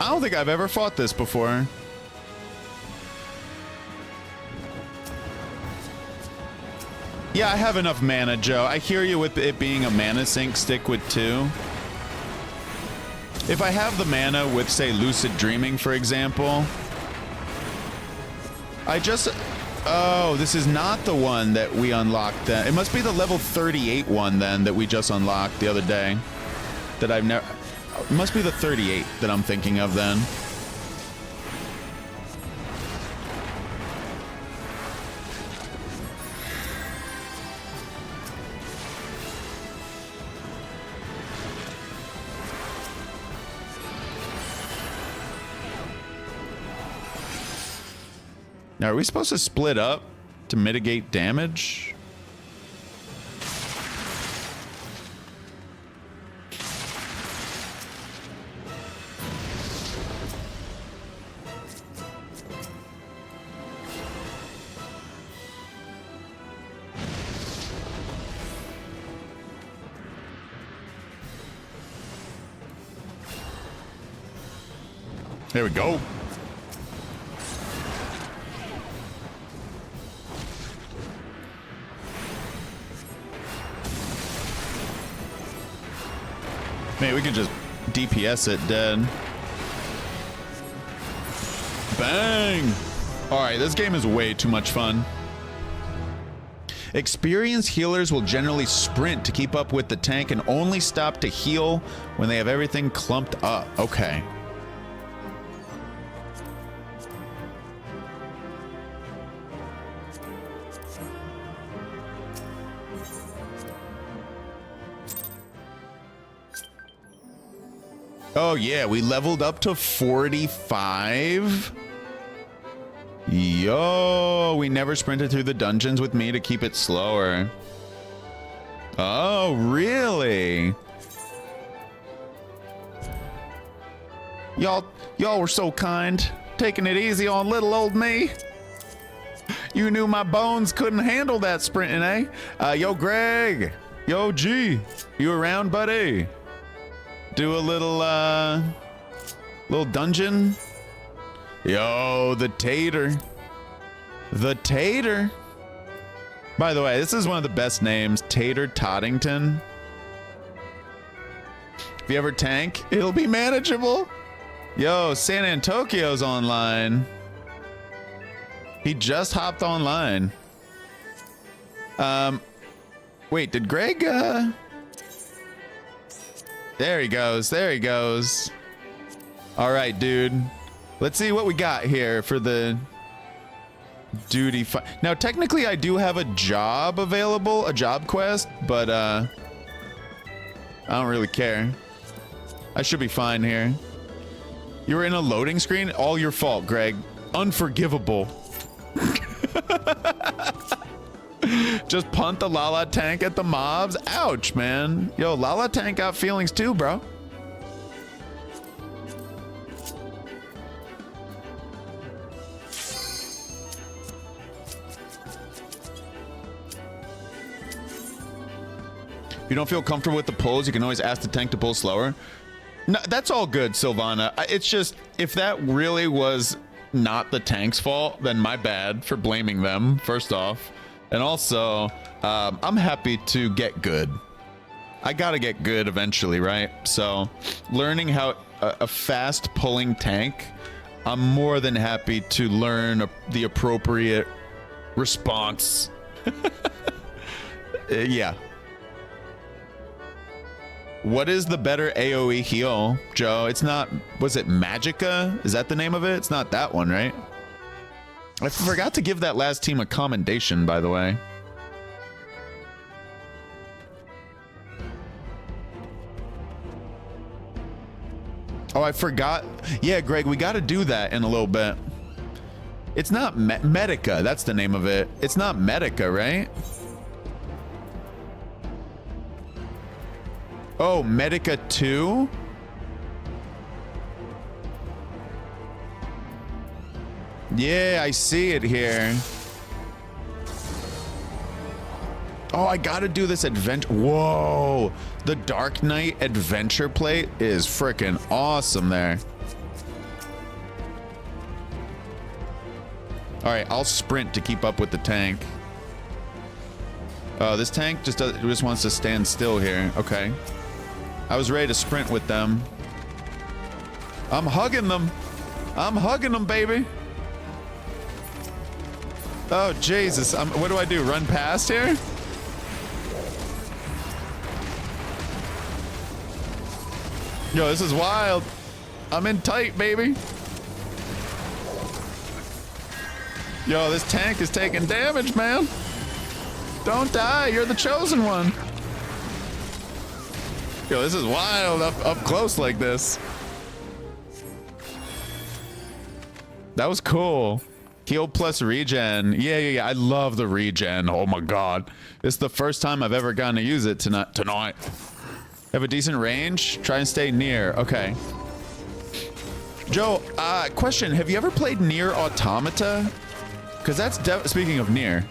I don't think I've ever fought this before. Yeah, I have enough mana, Joe. I hear you with it being a mana sink. Stick with 2. If I have the mana with, say, Lucid Dreaming, for example, I just... Oh, this is not the one that we unlocked. It must be the level 38 one, then, that we just unlocked the other day. That I've never... It must be the 38 that I'm thinking of, then. Now, are we supposed to split up to mitigate damage? There we go. Man, we can just DPS it dead. Bang! Alright, this game is way too much fun. Experienced healers will generally sprint to keep up with the tank and only stop to heal when they have everything clumped up. Okay. Oh yeah, we leveled up to 45. Yo, we never sprinted through the dungeons with me to keep it slower. Oh, really? Y'all were so kind, taking it easy on little old me. You knew my bones couldn't handle that sprinting, eh? Yo, Greg. Yo, G. You around, buddy? Do a little dungeon. Yo, the Tater. The Tater. By the way, this is one of the best names, Tater Toddington. If you ever tank, it'll be manageable. Yo, San Antonio's online. He just hopped online. Wait, did Greg, There he goes. There he goes. All right, dude. Let's see what we got here for the duty. Now, technically, I do have a job available, a job quest, but I don't really care. I should be fine here. You were in a loading screen? All your fault, Greg. Unforgivable. Just punt the Lala tank at the mobs. Ouch, man. Yo, Lala tank got feelings too, bro. If you don't feel comfortable with the pulls, you can always ask the tank to pull slower. No, that's all good, Sylvana. It's just, if that really was not the tank's fault, then my bad for blaming them, first off. And also, I'm happy to get good. I gotta get good eventually, right? So, learning how a fast pulling tank, I'm more than happy to learn the appropriate response. Yeah. What is the better AoE heal, Joe? It's not, was it Magica? Is that the name of it? It's not that one, right? I forgot to give that last team a commendation, by the way. Oh, I forgot. Yeah, Greg, we got to do that in a little bit. It's not Medica. That's the name of it. It's not Medica, right? Oh, Medica 2? Yeah, I see it here. Oh, I gotta do this adventure. Whoa, the Dark Knight adventure plate is freaking awesome there. All right, I'll sprint to keep up with the tank. Oh, this tank just wants to stand still here. Okay. I was ready to sprint with them. I'm hugging them. I'm hugging them, baby. Oh, Jesus. What do I do? Run past here? Yo, this is wild. I'm in tight, baby. Yo, this tank is taking damage, man. Don't die. You're the chosen one. Yo, this is wild up close like this. That was cool. Heal plus regen. Yeah. I love the regen. Oh my god. It's the first time I've ever gotten to use it tonight. Have a decent range? Try and stay near. Okay. Joe, question. Have you ever played Nier Automata? Because that's speaking of Nier.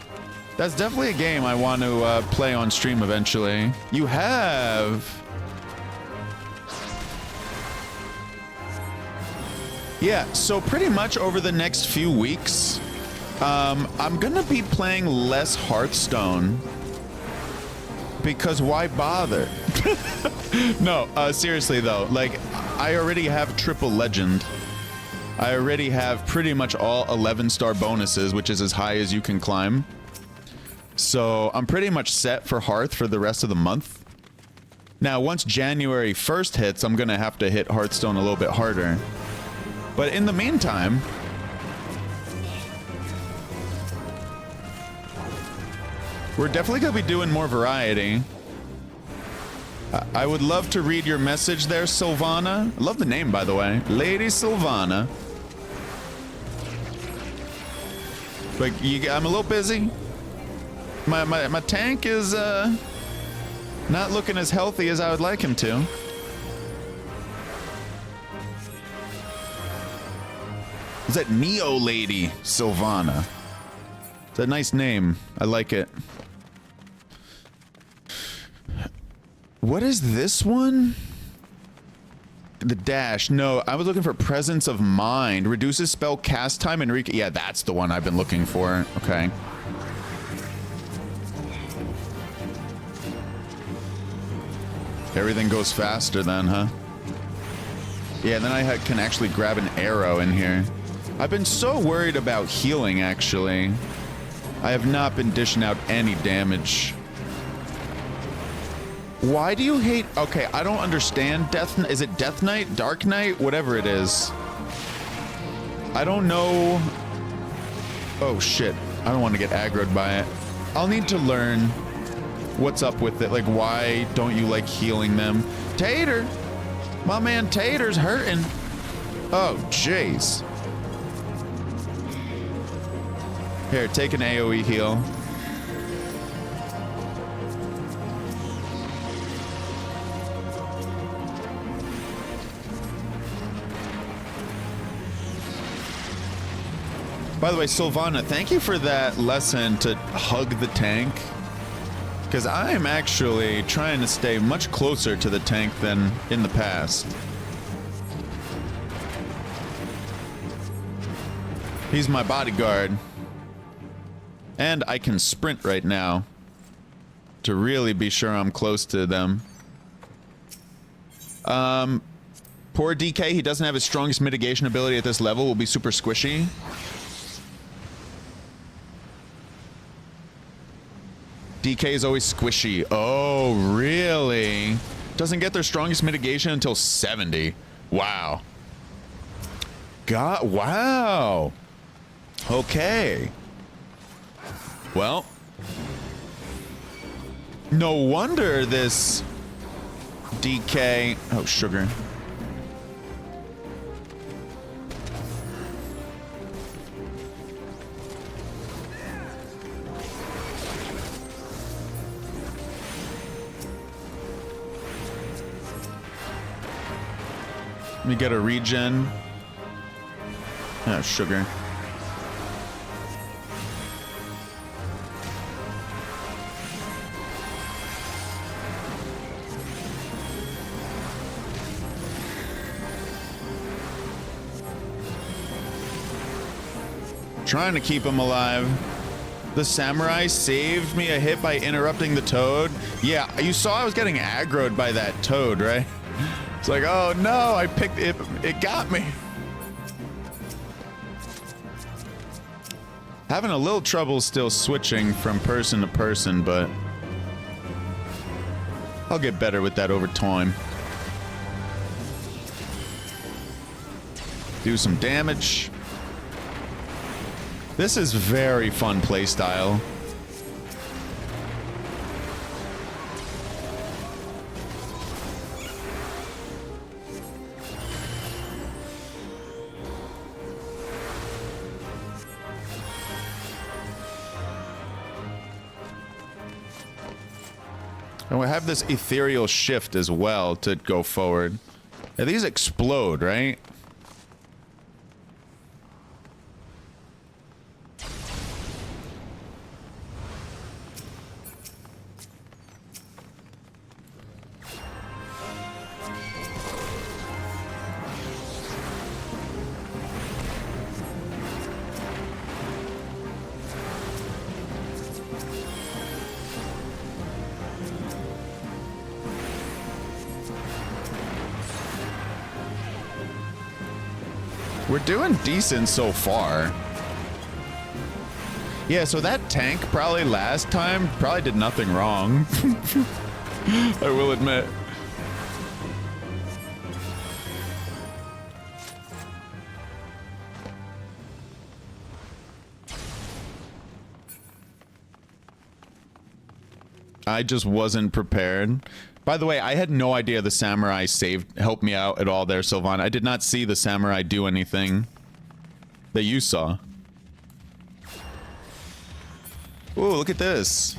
That's definitely a game I want to play on stream eventually. You have... Yeah, so pretty much over the next few weeks, I'm gonna be playing less Hearthstone. Because why bother? No, seriously though, like, I already have Triple Legend. I already have pretty much all 11-star bonuses, which is as high as you can climb. So I'm pretty much set for Hearth for the rest of the month. Now, once January 1st hits, I'm gonna have to hit Hearthstone a little bit harder. But in the meantime, we're definitely gonna be doing more variety. I would love to read your message there, Sylvana. I love the name, by the way. Lady Sylvana. But I'm a little busy. My tank is not looking as healthy as I would like him to. Is that Neo Lady Sylvana? It's a nice name. I like it. What is this one? The dash. No, I was looking for Presence of Mind. Reduces spell cast time and yeah, that's the one I've been looking for. Okay. Everything goes faster then, huh? Yeah, and then I can actually grab an arrow in here. I've been so worried about healing, actually. I have not been dishing out any damage. Why do you hate... Okay, I don't understand. Is it Death Knight? Dark Knight? Whatever it is. I don't know... Oh, shit. I don't want to get aggroed by it. I'll need to learn what's up with it. Like, why don't you like healing them? Tater! My man Tater's hurting. Oh, jeez. Here, take an AoE heal. By the way, Sylvana, thank you for that lesson to hug the tank. Because I'm actually trying to stay much closer to the tank than in the past. He's my bodyguard. And I can sprint right now to really be sure I'm close to them. Poor DK, he doesn't have his strongest mitigation ability at this level, will be super squishy. DK is always squishy. Oh, really? Doesn't get their strongest mitigation until 70. Wow. God, wow. Okay. Well, no wonder this DK... Oh, sugar. Let me get a regen. Oh, sugar. Trying to keep him alive. The samurai saved me a hit by interrupting the toad. Yeah, you saw I was getting aggroed by that toad, right? It's like, oh no, I picked it. It got me. Having a little trouble still switching from person to person, but I'll get better with that over time. Do some damage. This is very fun playstyle. And we have this ethereal shift as well to go forward. Yeah, these explode, right? We're doing decent so far. Yeah, so that tank probably last time probably did nothing wrong. I will admit. I just wasn't prepared. By the way, I had no idea the samurai helped me out at all there, Sylvan. I did not see the samurai do anything that you saw. Ooh, look at this.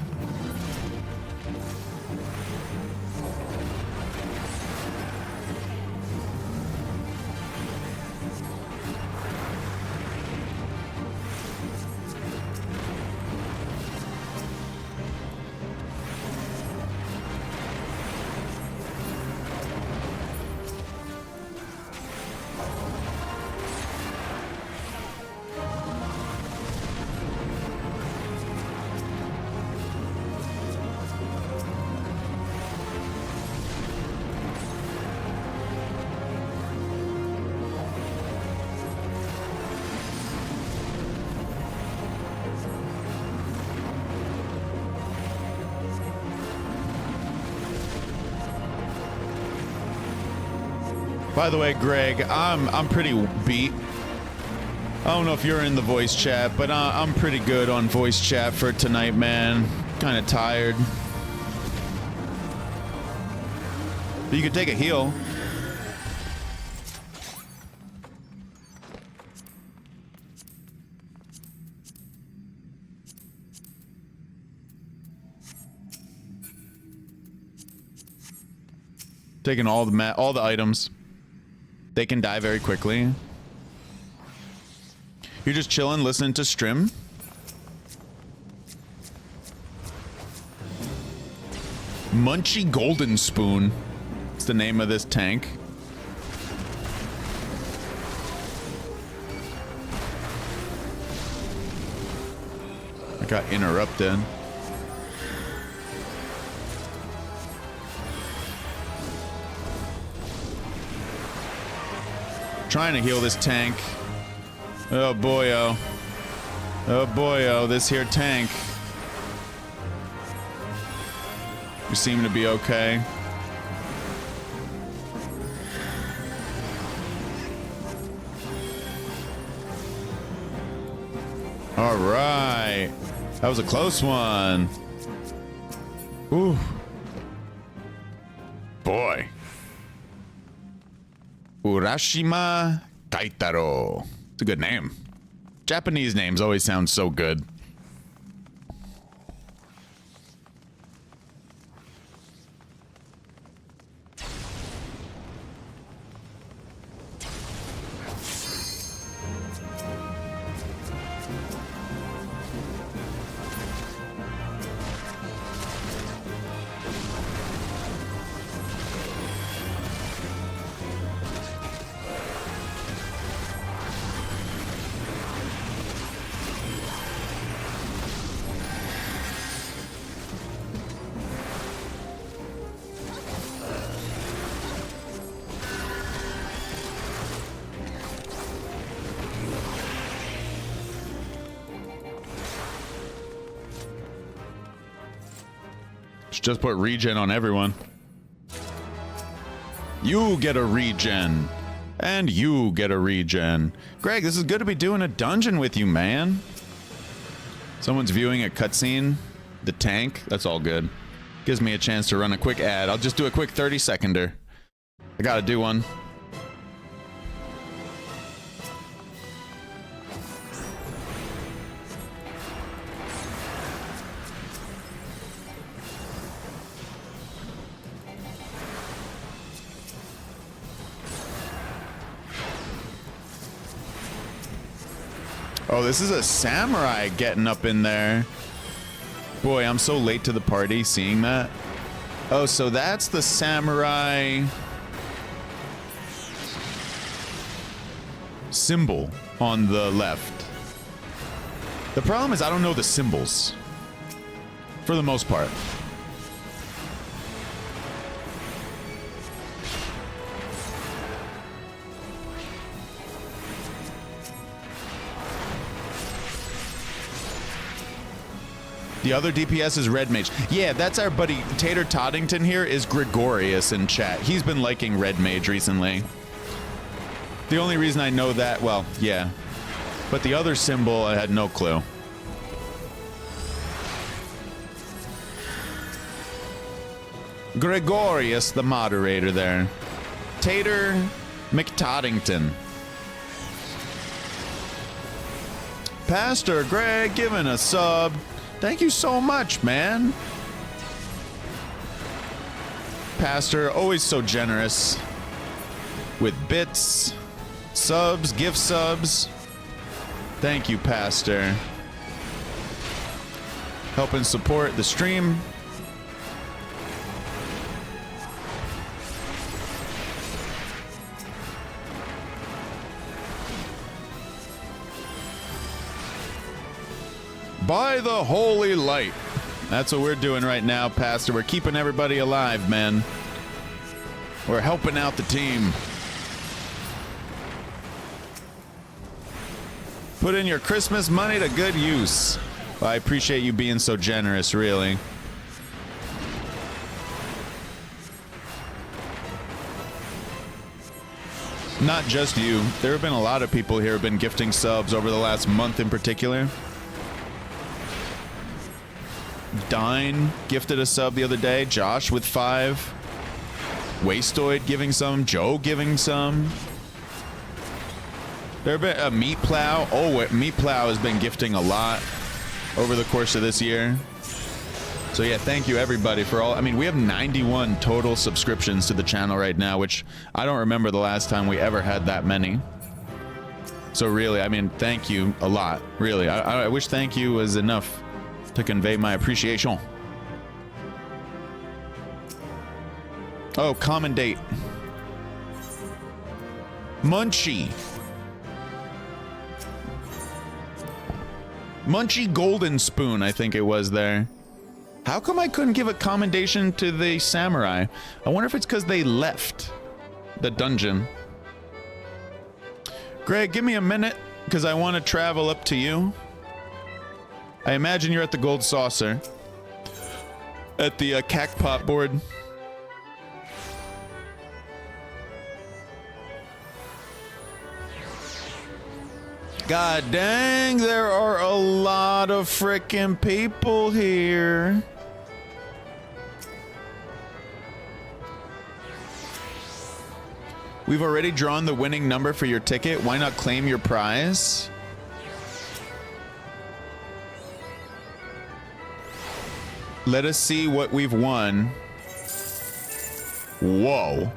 By the way, Greg, I'm pretty beat. I don't know if you're in the voice chat, but I'm pretty good on voice chat for tonight, man. Kind of tired. But you could take a heal. Taking all the items. They can die very quickly. You're just chilling, listening to Strim. Munchy Golden Spoon. It's the name of this tank. I got interrupted. Trying to heal this tank. Oh boyo. Oh boyo, this here tank. You seem to be okay. All right. That was a close one. Ooh. Boy. Urashima Kaitaro. It's a good name. Japanese names always sound so good. Just put regen on everyone. You get a regen. And you get a regen. Greg, this is good to be doing a dungeon with you, man. Someone's viewing a cutscene. The tank. That's all good. Gives me a chance to run a quick ad. I'll just do a quick 30-seconder. I gotta do one. Oh, this is a samurai getting up in there. Boy, I'm so late to the party seeing that. Oh, so that's the samurai symbol on the left. The problem is I don't know the symbols for the most part. The other DPS is Red Mage. Yeah, that's our buddy Tater Toddington here is Gregorius in chat. He's been liking Red Mage recently. The only reason I know that, well, yeah. But the other symbol, I had no clue. Gregorius, the moderator there. Tater McToddington. Pastor Greg giving a sub. Thank you so much, man. Pastor, always so generous with bits, subs, gift subs. Thank you, Pastor. Helping support the stream. By the holy light. That's what we're doing right now, Pastor. We're keeping everybody alive, man. We're helping out the team. Put in your Christmas money to good use. Well, I appreciate you being so generous, really. Not just you. There have been a lot of people here who have been gifting subs over the last month in particular. Dine gifted a sub the other day. Josh with 5. Wastoid giving some. Joe giving some. There have been a Meat Plow. Oh, Meat Plow has been gifting a lot over the course of this year. So yeah, thank you everybody for all. I mean, we have 91 total subscriptions to the channel right now, which I don't remember the last time we ever had that many. So really, I mean, thank you a lot. Really, I wish thank you was enough to convey my appreciation. Oh, common date. Munchie. Munchie Golden Spoon, I think it was there. How come I couldn't give a commendation to the samurai? I wonder if it's because they left the dungeon. Greg, give me a minute, because I want to travel up to you. I imagine you're at the Gold Saucer. At the Cacpot board. God dang, there are a lot of frickin' people here. We've already drawn the winning number for your ticket. Why not claim your prize? Let us see what we've won. Whoa.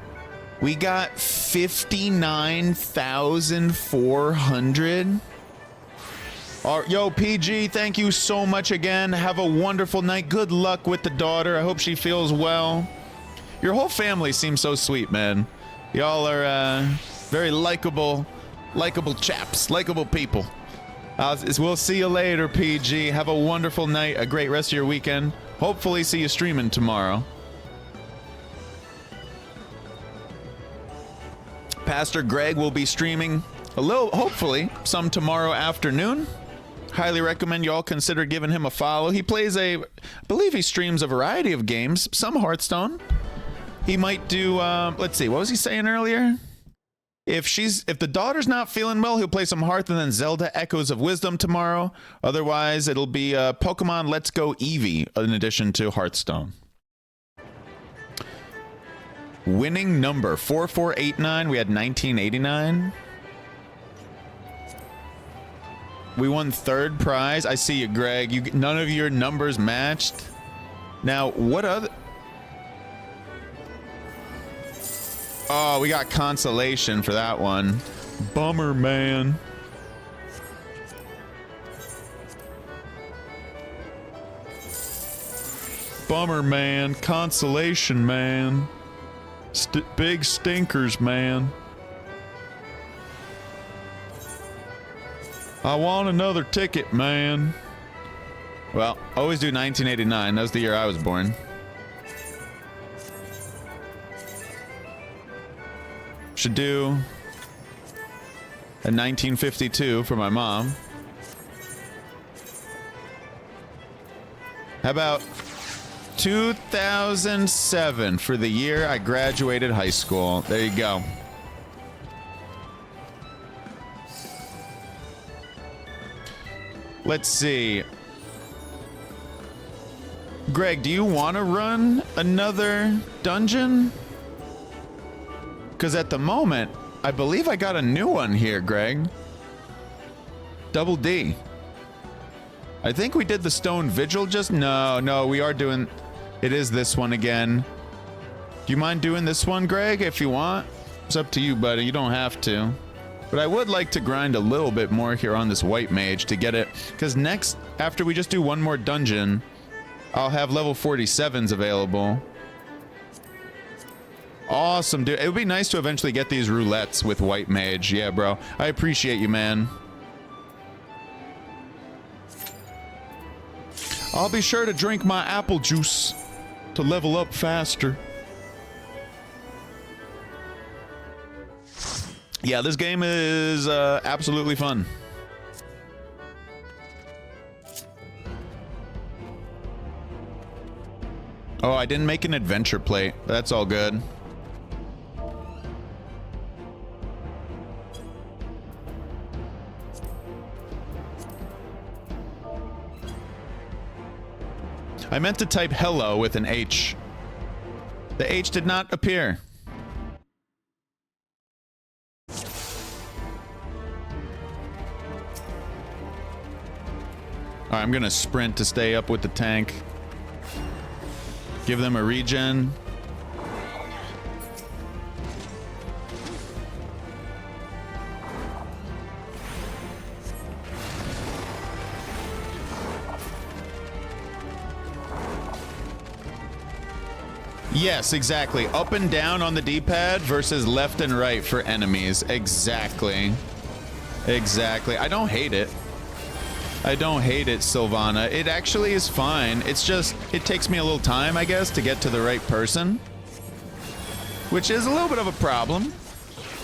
We got 59,400. Yo, PG, thank you so much again. Have a wonderful night. Good luck with the daughter. I hope she feels well. Your whole family seems so sweet, man. Y'all are very likable chaps, likable people. We'll see you later, PG. Have a wonderful night, a great rest of your weekend. Hopefully see you streaming tomorrow. Pastor Greg will be streaming hopefully some tomorrow afternoon. Highly recommend y'all consider giving him a follow. He plays I believe he streams a variety of games, some Hearthstone. He might do, let's see, what was he saying earlier? If the daughter's not feeling well, he'll play some Hearth and then Zelda Echoes of Wisdom tomorrow. Otherwise, it'll be Pokemon Let's Go Eevee in addition to Hearthstone. Winning number 4489. We had 1989. We won third prize. I see you, Greg. None of your numbers matched. Now, what other... Oh, we got consolation for that one. Bummer, man. Bummer, man. Consolation, man. Big stinkers, man. I want another ticket, man. Well, always do 1989. That was the year I was born. Should do a 1952 for my mom. How about 2007 for the year I graduated high school? There you go. Let's see. Greg, do you want to run another dungeon? Because at the moment, I believe I got a new one here, Greg. Double D. I think we did the Stone Vigil just... No, we are doing... It is this one again. Do you mind doing this one, Greg, if you want? It's up to you, buddy. You don't have to. But I would like to grind a little bit more here on this White Mage to get it. Because next, after we just do one more dungeon, I'll have level 47s available. Awesome, dude. It would be nice to eventually get these roulettes with White Mage. Yeah, bro. I appreciate you, man. I'll be sure to drink my apple juice to level up faster. Yeah, this game is absolutely fun. Oh, I didn't make an adventure plate. That's all good. I meant to type hello with an H. The H did not appear. All right, I'm gonna sprint to stay up with the tank. Give them a regen. Yes, exactly. Up and down on the D-pad versus left and right for enemies. Exactly. Exactly. I don't hate it. I don't hate it, Sylvana. It actually is fine. It's just, it takes me a little time, I guess, to get to the right person. Which is a little bit of a problem.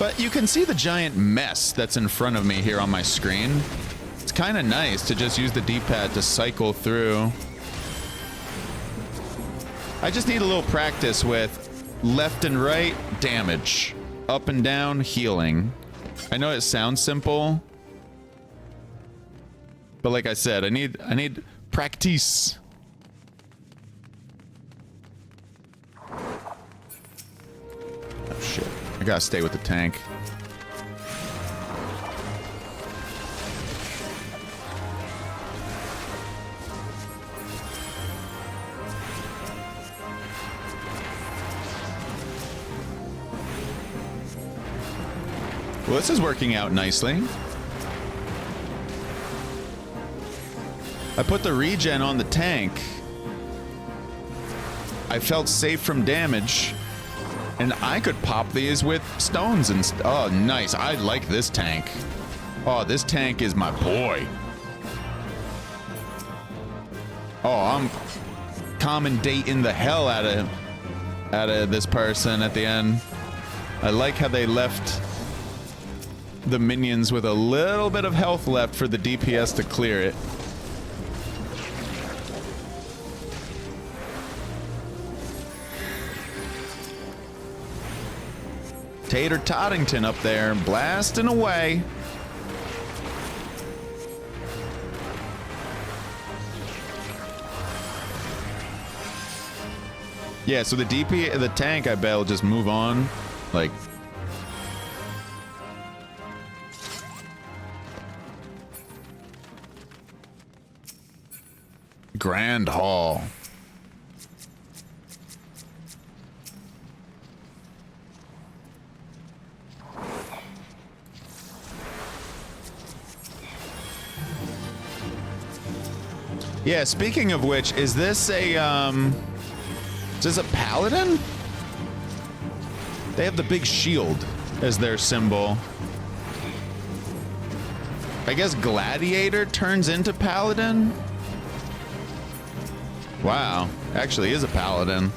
But you can see the giant mess that's in front of me here on my screen. It's kind of nice to just use the D-pad to cycle through. I just need a little practice with left and right damage, up and down healing. I know it sounds simple, but like I said, I need practice. Oh shit. I gotta stay with the tank. Well, this is working out nicely. I put the regen on the tank. I felt safe from damage. And I could pop these with stones and oh, nice. I like this tank. Oh, this tank is my boy. Oh, I'm commendating the hell out of this person at the end. I like how they left the minions with a little bit of health left for the DPS to clear it. Tater Toddington up there, blasting away. Yeah, so the the tank, I bet, will just move on. Like, Grand Hall. Yeah, speaking of which, is this a paladin? They have the big shield as their symbol. I guess gladiator turns into paladin? Wow, actually is a paladin.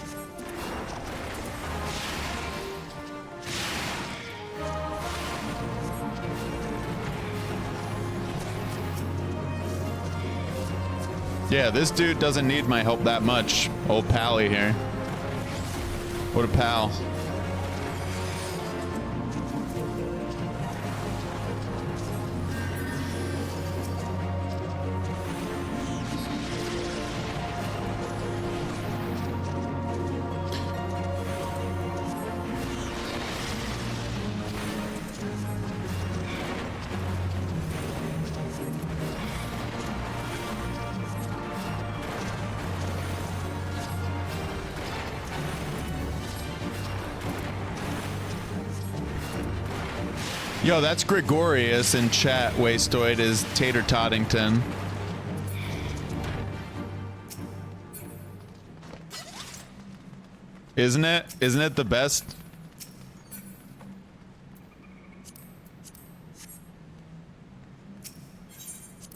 Yeah, this dude doesn't need my help that much. Old Pally here. What a pal. Yo, that's Gregorius in chat. Wastoid is Tater Toddington. Isn't it? Isn't it the best?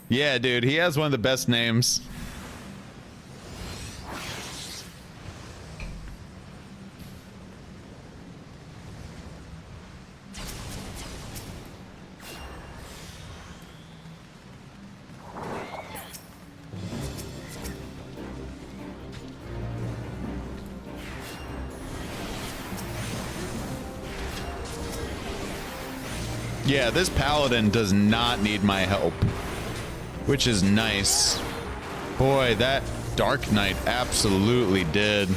Yeah, dude, he has one of the best names. Yeah, this paladin does not need my help, which is nice. Boy, that Dark Knight absolutely did.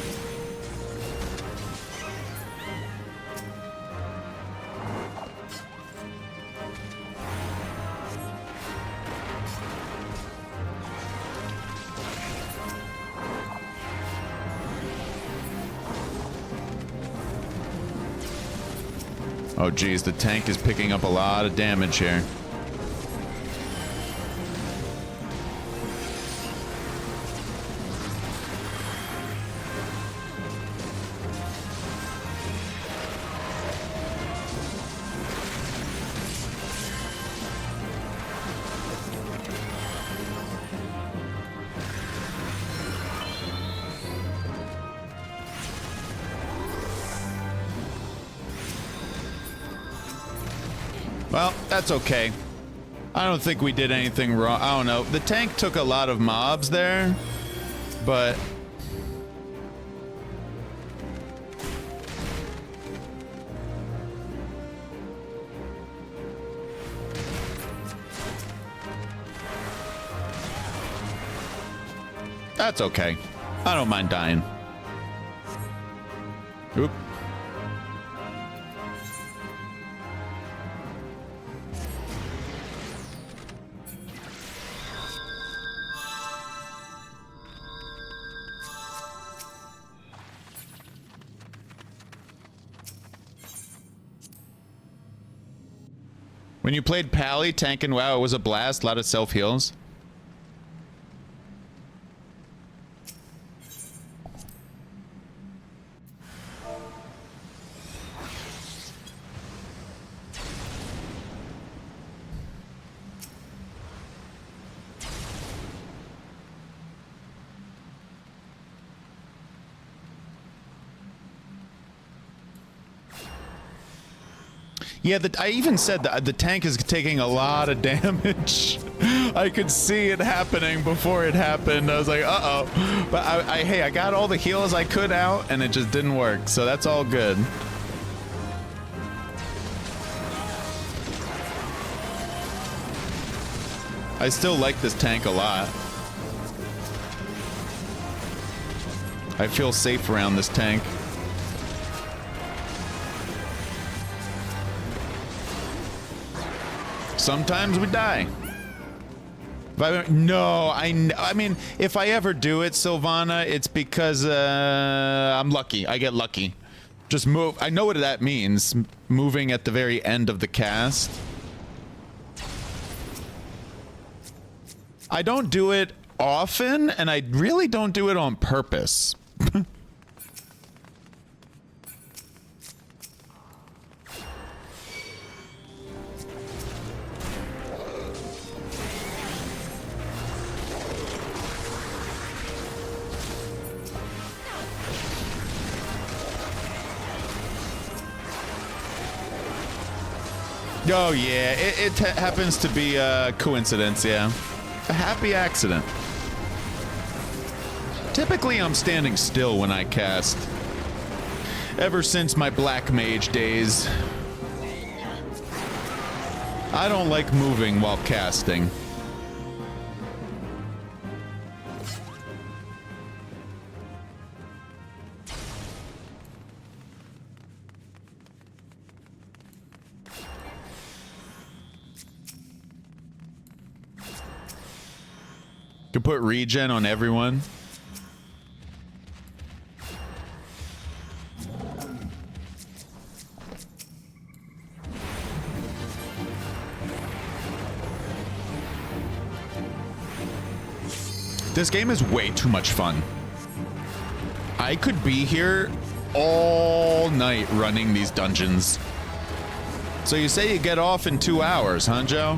Oh geez, the tank is picking up a lot of damage here. Well, that's okay. I don't think we did anything wrong. I don't know. The tank took a lot of mobs there, but... that's okay. I don't mind dying. Oop. When you played Pally, Tank, and WoW, it was a blast. A lot of self-heals. Yeah, I even said that the tank is taking a lot of damage. I could see it happening before it happened. I was like, uh-oh. But hey, I got all the heals I could out, and it just didn't work. So that's all good. I still like this tank a lot. I feel safe around this tank. Sometimes we die. No, I mean, if I ever do it, Sylvana, it's because I'm lucky. I get lucky. Just move. I know what that means. Moving at the very end of the cast. I don't do it often, and I really don't do it on purpose. Oh yeah, it happens to be a coincidence, yeah. A happy accident. Typically I'm standing still when I cast. Ever since my Black Mage days. I don't like moving while casting. Could put regen on everyone. This game is way too much fun. I could be here all night running these dungeons. So you say you get off in 2 hours, huh, Joe?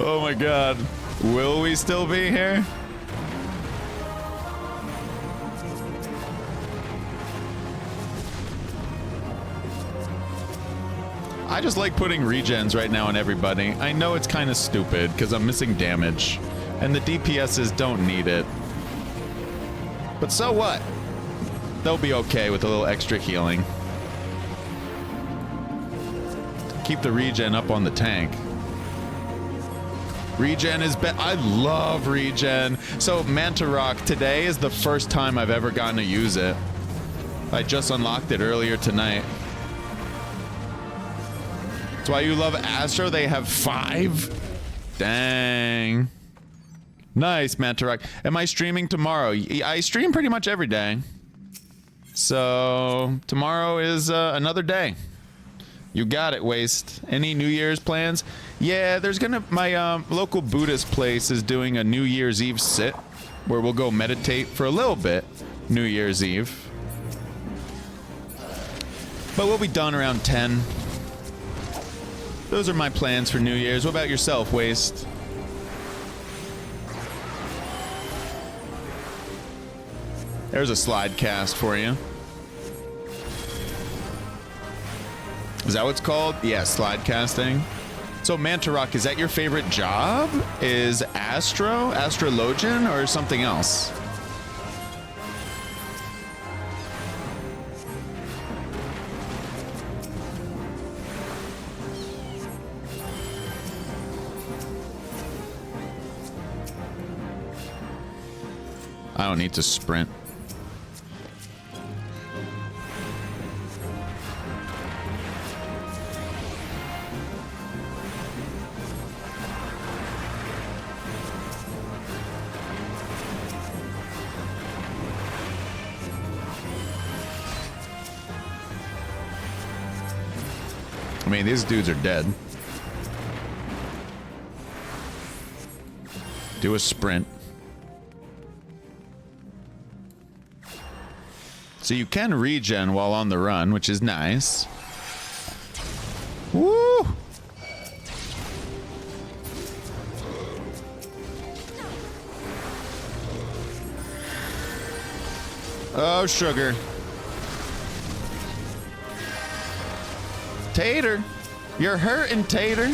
Oh my god. Will we still be here? I just like putting regens right now on everybody. I know it's kind of stupid because I'm missing damage and the DPSs don't need it. But so what? They'll be okay with a little extra healing. Keep the regen up on the tank. Regen is I love regen. So Manta Rock, today is the first time I've ever gotten to use it. I just unlocked it earlier tonight. That's why you love Astro. They have 5. Dang. Nice, Manta Rock. Am I streaming tomorrow? I stream pretty much every day. So tomorrow is another day. You got it, Waste. Any New Year's plans? Yeah, there's gonna... My local Buddhist place is doing a New Year's Eve sit where we'll go meditate for a little bit New Year's Eve. But we'll be done around 10. Those are my plans for New Year's. What about yourself, Waste? There's a slide cast for you. Is that what it's called? Yeah, slide casting. So Manta Rock, is that your favorite job? Is astrologian, or something else? I don't need to sprint. I mean, these dudes are dead. Do a sprint. So you can regen while on the run, which is nice. Woo! Oh, sugar. Tater, you're hurting, Tater.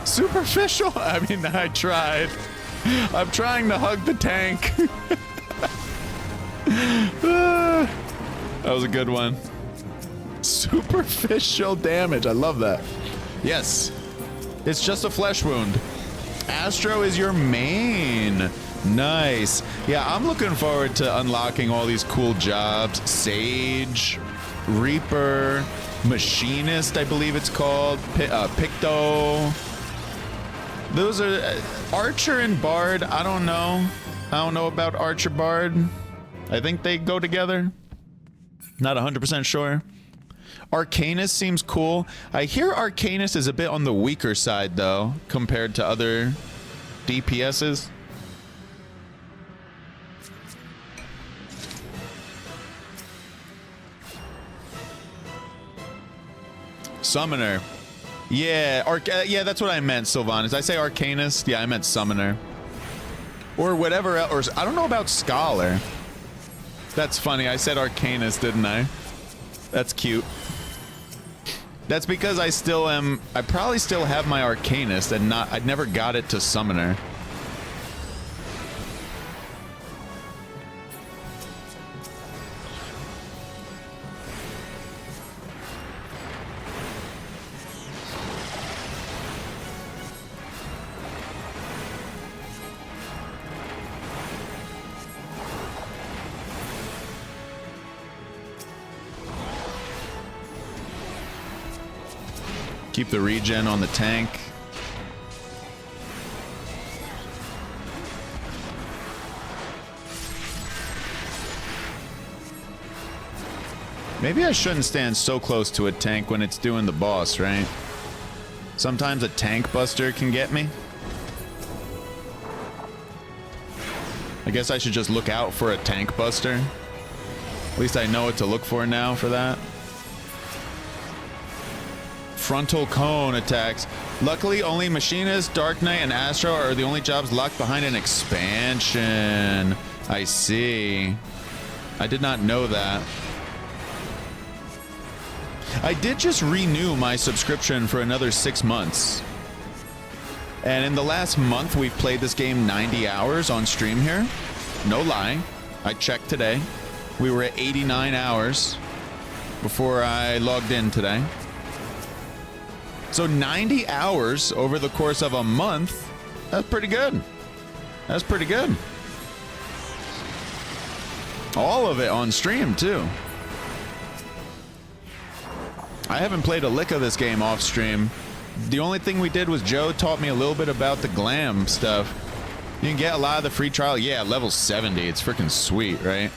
Superficial? I mean, I tried. I'm trying to hug the tank. That was a good one. Superficial damage. I love that. Yes. It's just a flesh wound. Astro is your main. Nice. Yeah, I'm looking forward to unlocking all these cool jobs. Sage, Reaper, Machinist, I believe it's called. Picto. Those are... Archer and Bard, I don't know. I don't know about Archer Bard. I think they go together. Not 100% sure. Arcanist seems cool. I hear Arcanist is a bit on the weaker side, though, compared to other DPSs. Summoner. Yeah, yeah, that's what I meant, Sylvanas. Did I say Arcanist? Yeah, I meant Summoner. Or whatever else. Or I don't know about Scholar. That's funny. I said Arcanist, didn't I? That's cute. That's because I still am... I probably still have my Arcanist and not... I never got it to Summoner. Keep the regen on the tank. Maybe I shouldn't stand so close to a tank when it's doing the boss, right? Sometimes a tank buster can get me. I guess I should just look out for a tank buster. At least I know what to look for now for that. Frontal cone attacks. Luckily, only Machinist, Dark Knight, and Astro are the only jobs locked behind an expansion. I see. I did not know that. I did just renew my subscription for another 6 months. And in the last month, we've played this game 90 hours on stream here. No lie. I checked today. We were at 89 hours before I logged in today. So 90 hours over the course of a month That's pretty good. That's pretty good. All of it on stream, too. I haven't played a lick of this game off stream. The only thing we did was Joe taught me a little bit about the glam stuff. You can get a lot of the free trial. Yeah, level 70. It's freaking sweet, right?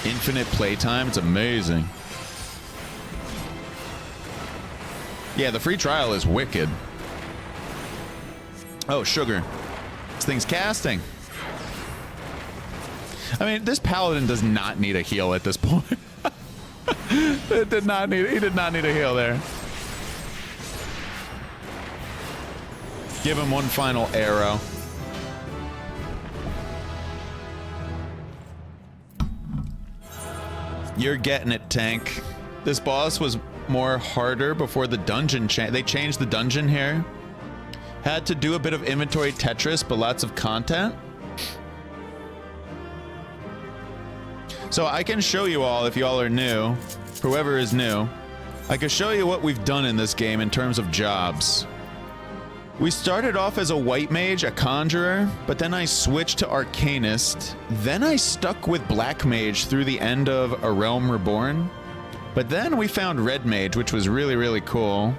Infinite playtime. It's amazing. Yeah, the free trial is wicked. Oh, sugar. This thing's casting. I mean, this paladin does not need a heal at this point. It did not need. He did not need a heal there. Give him one final arrow. You're getting it, tank. This boss was more harder before the dungeon change. They changed the dungeon here. Had to do a bit of inventory Tetris, but lots of content. So I can show you all, if y'all are new, whoever is new, I can show you what we've done in this game in terms of jobs. We started off as a white mage, a conjurer, but then I switched to arcanist. Then I stuck with black mage through the end of A Realm Reborn. But then we found red mage, which was really, really cool.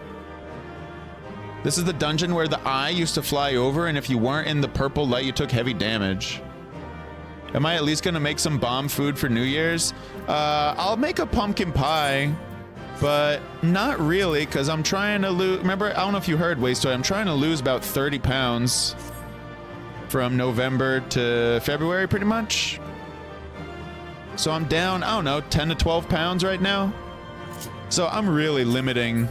This is the dungeon where the eye used to fly over, and if you weren't in the purple light, you took heavy damage. Am I at least gonna make some bomb food for New Year's? I'll make a pumpkin pie, but not really, because I'm trying to lose. Remember, I don't know if you heard, Wastoy, I'm trying to lose about 30 pounds from November to February, pretty much. So I'm down, I don't know, 10 to 12 pounds right now. So I'm really limiting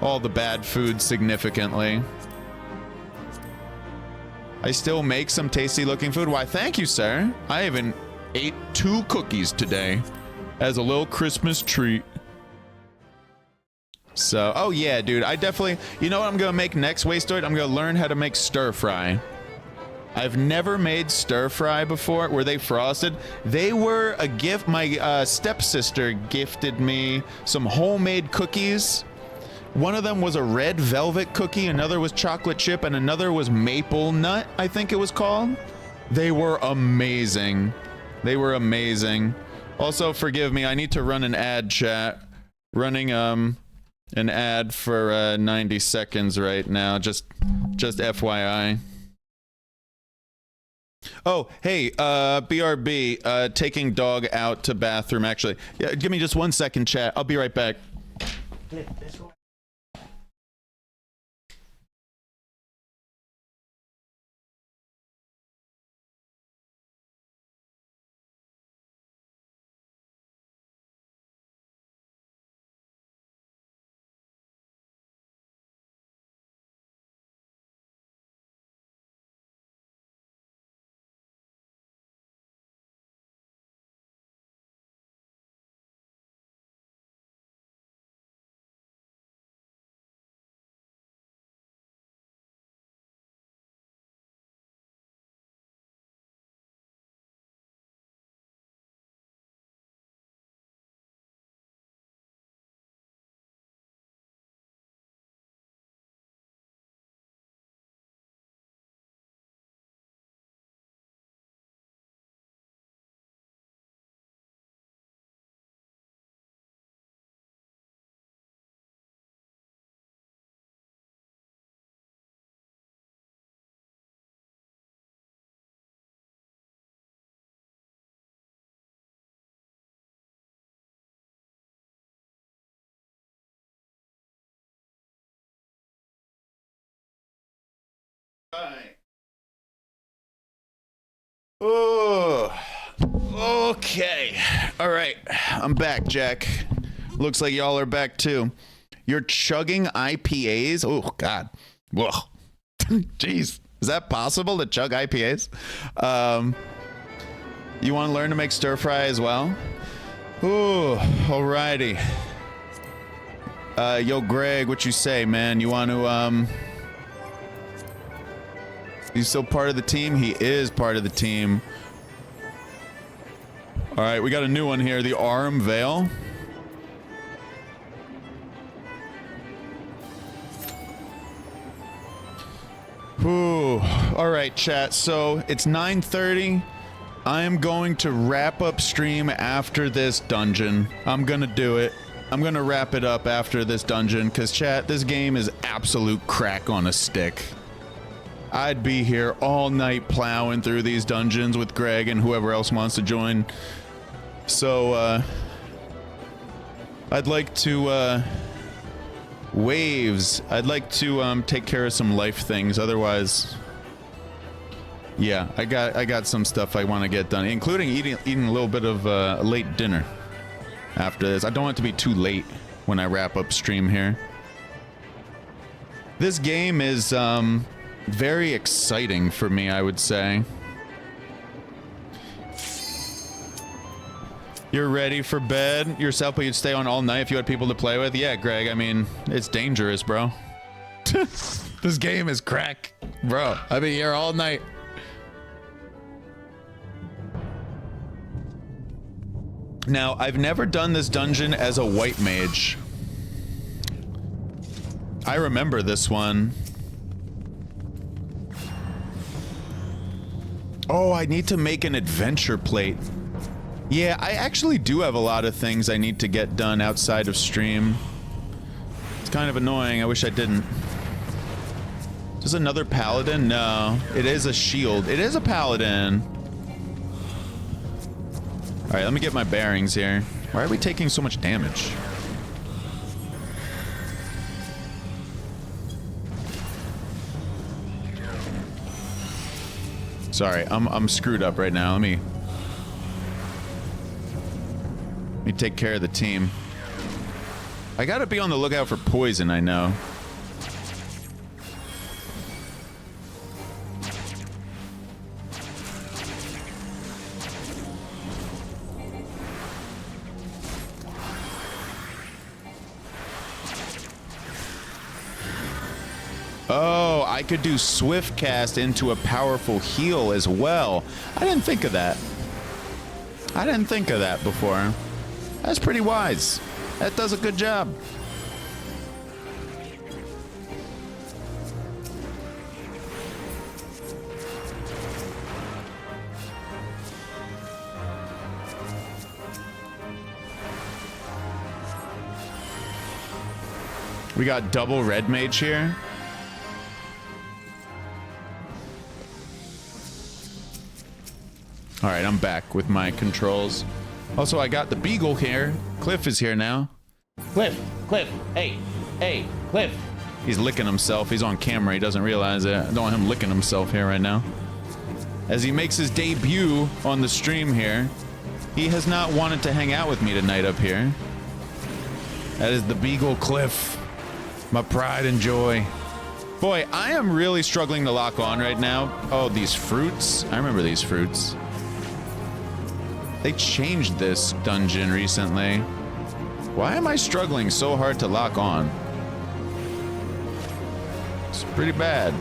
all the bad food significantly. I still make some tasty looking food. Why, thank you, sir. I even ate 2 cookies today as a little Christmas treat. So, oh yeah, dude, I definitely, you know what I'm gonna make next, Wastoid? I'm gonna learn how to make stir fry. I've never made stir fry before. Were they frosted? They were a gift. My stepsister gifted me some homemade cookies. One of them was a red velvet cookie, another was chocolate chip, and another was maple nut, I think it was called. They were amazing. They were amazing. Also, forgive me, I need to run an ad, chat. Running an ad for 90 seconds right now, just FYI. Oh, hey, BRB, taking dog out to bathroom, actually. Yeah, give me just 1 second, chat. I'll be right back. Right. Oh, okay. All right, I'm back, Jack. Looks like y'all are back too. You're chugging IPAs? Oh, God. Whoa. Jeez. Is that possible to chug IPAs? You want to learn to make stir fry as well? Ooh, alrighty. Yo, Greg, what you say, man? You want to, He's still part of the team? He is part of the team. All right, we got a new one here. The Arm Veil. Whew. All right, chat. So it's 9:30. I am going to wrap up stream after this dungeon. I'm gonna do it. I'm gonna wrap it up after this dungeon because, chat, this game is absolute crack on a stick. I'd be here all night plowing through these dungeons with Greg and whoever else wants to join. So, I'd like to, waves. I'd like to, take care of some life things. Otherwise, yeah, I got some stuff I want to get done, including eating a little bit of, a late dinner after this. I don't want it to be too late when I wrap up stream here. This game is, very exciting for me, I would say. You're ready for bed yourself, but you'd stay on all night if you had people to play with? Yeah, Greg, I mean, it's dangerous, bro. This game is crack. Bro, I'll be here all night. Now, I've never done this dungeon as a white mage. I remember this one. Oh, I need to make an adventure plate. Yeah, I actually do have a lot of things I need to get done outside of stream. It's kind of annoying. I wish I didn't. Is this another paladin? No, it is a shield. It is a paladin. All right, let me get my bearings here. Why are we taking so much damage? Sorry, I'm screwed up right now. Let me take care of the team. I gotta be on the lookout for poison, I know. Oh, I could do swift cast into a powerful heal as well. I didn't think of that. I didn't think of that before. That's pretty wise. That does a good job. We got double red mage here. All right, I'm back with my controls. Also, I got the beagle here. Cliff is here now. Cliff, hey, Cliff. He's licking himself. He's on camera. He doesn't realize it. I don't want him licking himself here right now. As he makes his debut on the stream here, he has not wanted to hang out with me tonight up here. That is the beagle Cliff. My pride and joy. Boy, I am really struggling to lock on right now. Oh, these fruits. I remember these fruits. They changed this dungeon recently. Why am I struggling so hard to lock on? It's pretty bad.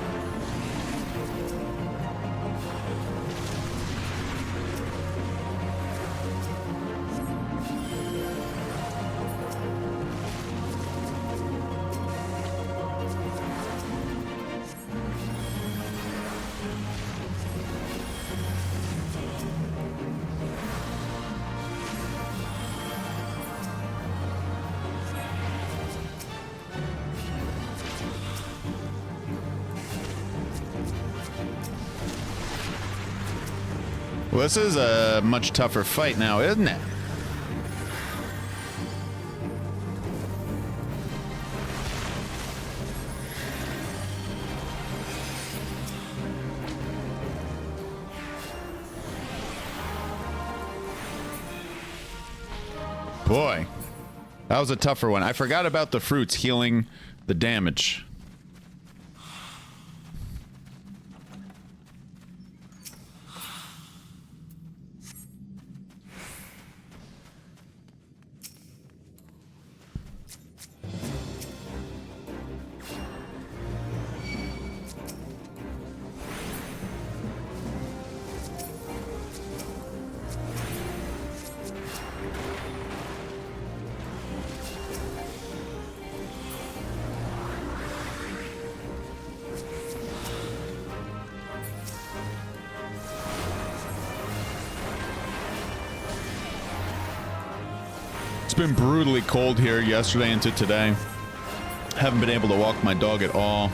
Well, this is a much tougher fight now, isn't it? Boy, that was a tougher one. I forgot about the fruits healing the damage. been brutally cold here yesterday into today. Haven't been able to walk my dog at all.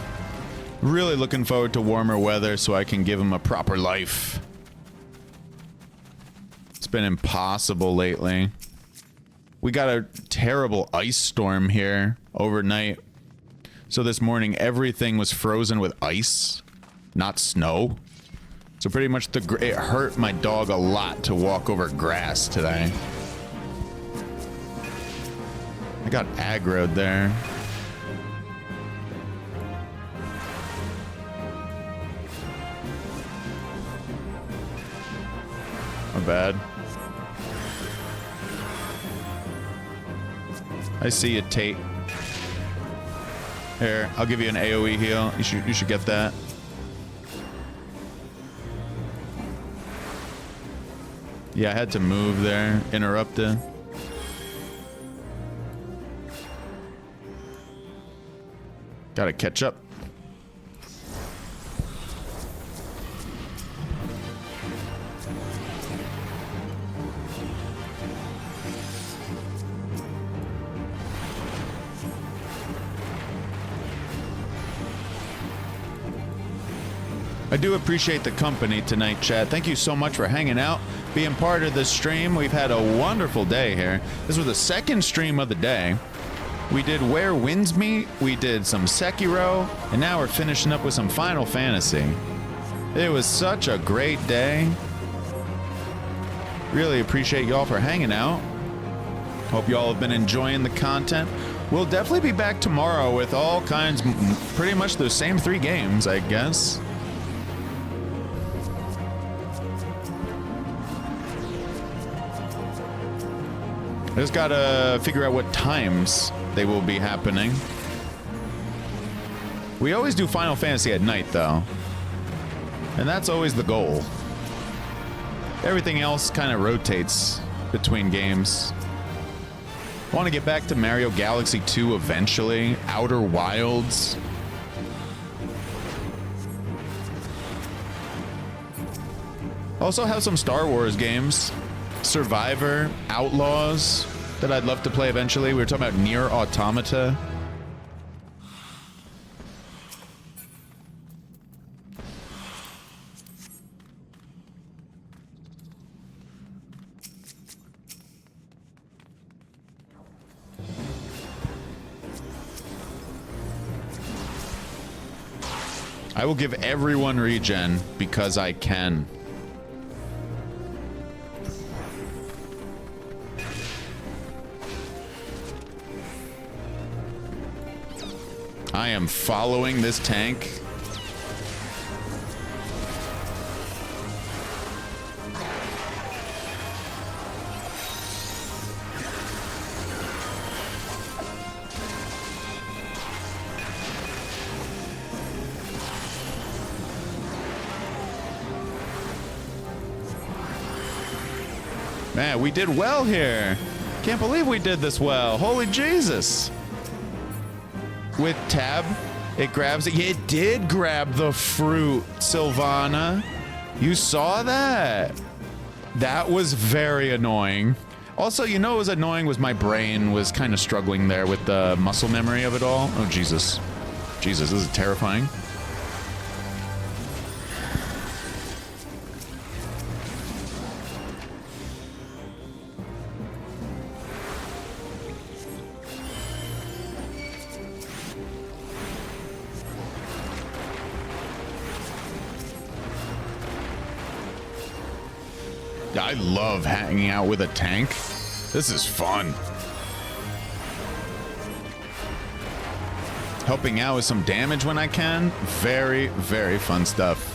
Really looking forward to warmer weather so I can give him a proper life. It's been impossible lately. We got a terrible ice storm here overnight. So this morning, everything was frozen with ice, not snow. So pretty much it hurt my dog a lot to walk over grass today. I got aggroed there. Not bad. I see you, Tate. Here, I'll give you an AoE heal. You should get that. Yeah, I had to move there. Interrupted. Gotta catch up. I do appreciate the company tonight, chat. Thank you so much for hanging out, being part of this stream. We've had a wonderful day here. This was the second stream of the day. We did Where Winds Meet, we did some Sekiro, and now we're finishing up with some Final Fantasy. It was such a great day. Really appreciate y'all for hanging out. Hope y'all have been enjoying the content. We'll definitely be back tomorrow with all kinds, pretty much the same 3 games, I guess. I just gotta figure out what times they will be happening. We always do Final Fantasy at night, though. And that's always the goal. Everything else kind of rotates between games. I want to get back to Mario Galaxy 2 eventually. Outer Wilds. Also have some Star Wars games. Survivor, Outlaws, that I'd love to play eventually. We were talking about Nier Automata. I will give everyone regen because I can. I am following this tank. Man, we did well here. Can't believe we did this well. Holy Jesus. With tab, it grabs it. It did grab the fruit, Sylvana. You saw that? That was very annoying. Also, you know what was annoying was my brain was kind of struggling there with the muscle memory of it all. Oh, Jesus. Jesus, this is terrifying. I love hanging out with a tank. This is fun. Helping out with some damage when I can. Very, very fun stuff.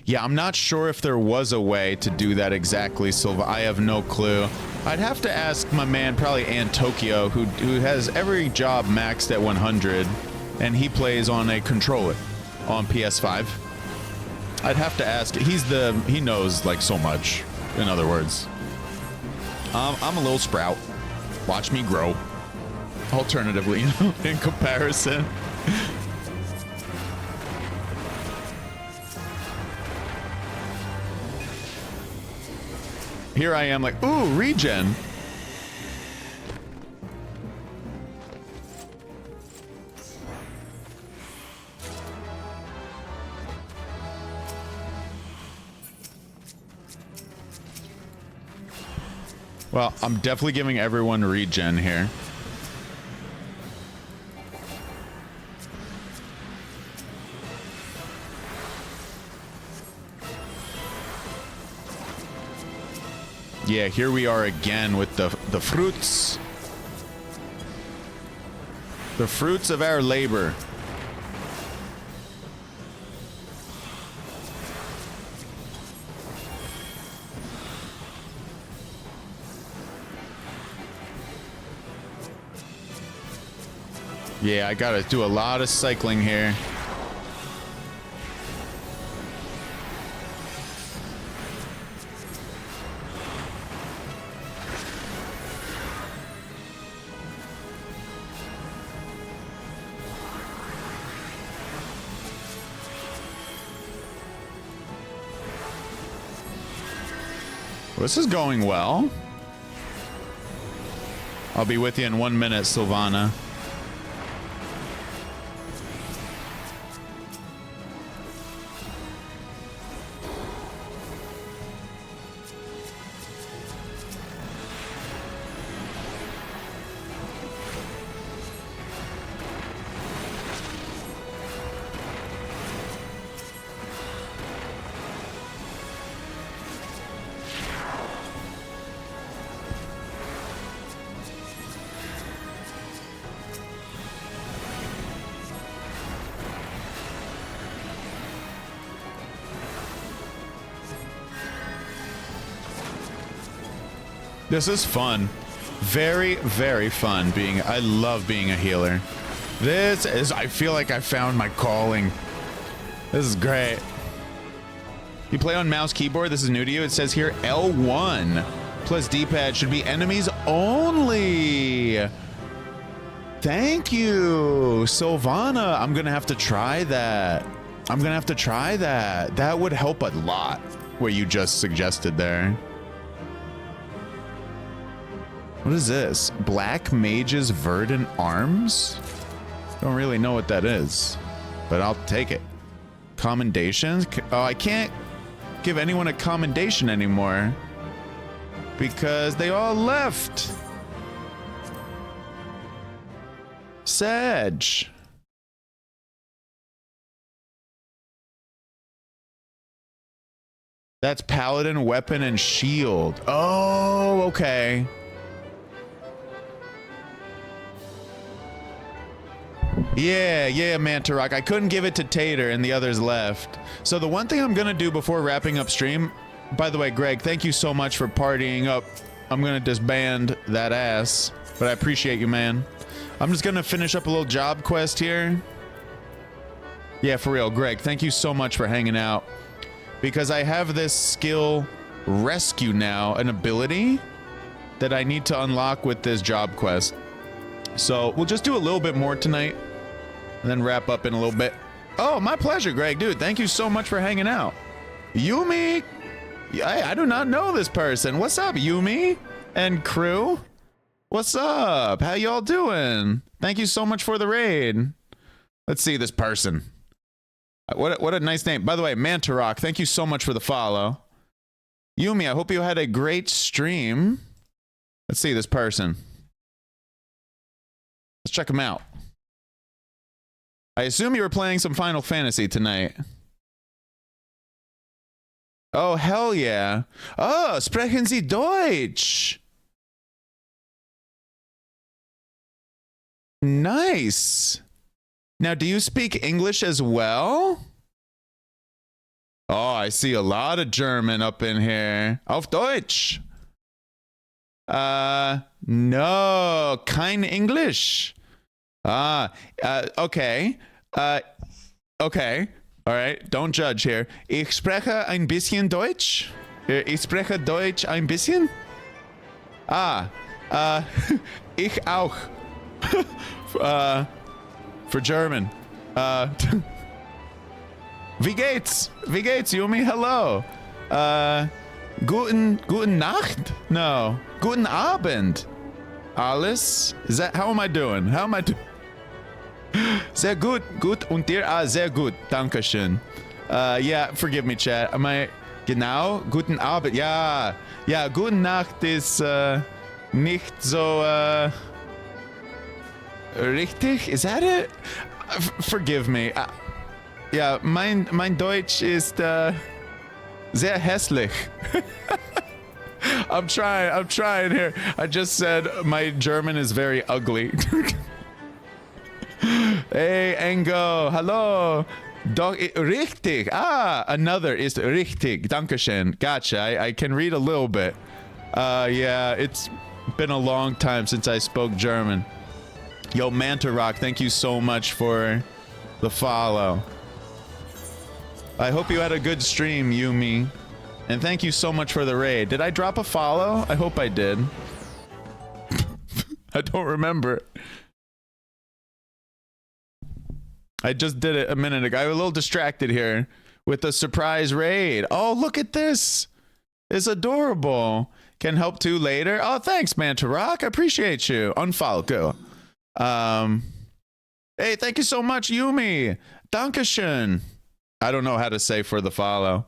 Yeah, I'm not sure if there was a way to do that exactly, Silva. I have no clue. I'd have to ask my man, probably Antokyo, who has every job maxed at 100. And he plays on a controller on PS5. I'd have to ask. He knows like so much, in other words. I'm a little sprout. Watch me grow. Alternatively, you know, in comparison. here I am like, ooh, regen. Well, I'm definitely giving everyone regen here. Yeah, here we are again with the fruits. The fruits of our labor. Yeah, I gotta do a lot of cycling here. This is going well. I'll be with you in 1 minute, Sylvana. This is fun. Very, very fun being, I love being a healer. This is, I feel like I found my calling. This is great. You play on mouse keyboard, this is new to you. It says here L1 plus D-pad should be enemies only. Thank you, Sylvana. I'm gonna have to try that. I'm gonna have to try that. That would help a lot, what you just suggested there. What is this? Black Mage's Verdant Arms? Don't really know what that is, but I'll take it. Commendations? Oh, I can't give anyone a commendation anymore because they all left. Sedge. That's Paladin, Weapon, and Shield. Oh, okay. Yeah, Mantarok. I couldn't give it to Tater and the others left. So the one thing I'm gonna do before wrapping up stream, by the way, Greg, thank you so much for partying up. I'm gonna disband that ass, but I appreciate you, man. I'm just gonna finish up a little job quest here. Yeah, for real, Greg, thank you so much for hanging out. Because I have this skill rescue now, an ability that I need to unlock with this job quest. So we'll just do a little bit more tonight and then wrap up in a little bit. Oh, my pleasure, Greg. Dude, thank you so much for hanging out. Yumi? I do not know this person. What's up, Yumi and crew? What's up? How y'all doing? Thank you so much for the raid. Let's see this person. What a nice name. By the way, Mantarok, thank you so much for the follow. Yumi, I hope you had a great stream. Let's see this person. Let's check him out. I assume you were playing some Final Fantasy tonight. Oh, hell yeah. Oh, sprechen Sie Deutsch. Nice. Now, do you speak English as well? Oh, I see a lot of German up in here. Auf Deutsch. No, kein English. Okay. Okay. All right. Don't judge here. Ich spreche ein bisschen Deutsch. Ich spreche Deutsch ein bisschen. Ich auch. For German. Wie geht's? Wie geht's, Yumi? Hello. Guten Nacht? No. Guten Abend. Alles? Is that, how am I doing? How am I doing? Sehr gut. Gut und dir? Ah, sehr gut. Dankeschön. Yeah, forgive me, chat. Am I... Genau? Guten Abend. Ja. Ja, guten Nacht ist, nicht so, richtig? Is that it? Forgive me. Ja, mein Deutsch ist, sehr hässlich. I'm trying here. I just said my German is very ugly. Hey, Engo, hello. Doch, richtig. Ah, another is richtig. Dankeschön. Gotcha. I can read a little bit. Yeah, it's been a long time since I spoke German. Yo, Manta Rock, thank you so much for the follow. I hope you had a good stream, Yumi. And thank you so much for the raid. Did I drop a follow? I hope I did. I don't remember. I just did it a minute ago. I was a little distracted here with the surprise raid. Oh, look at this. It's adorable. Can help too later. Oh, thanks, Manta Rock. I appreciate you. Unfollow. Go. Hey, thank you so much, Yumi. Dankeschön. I don't know how to say for the follow.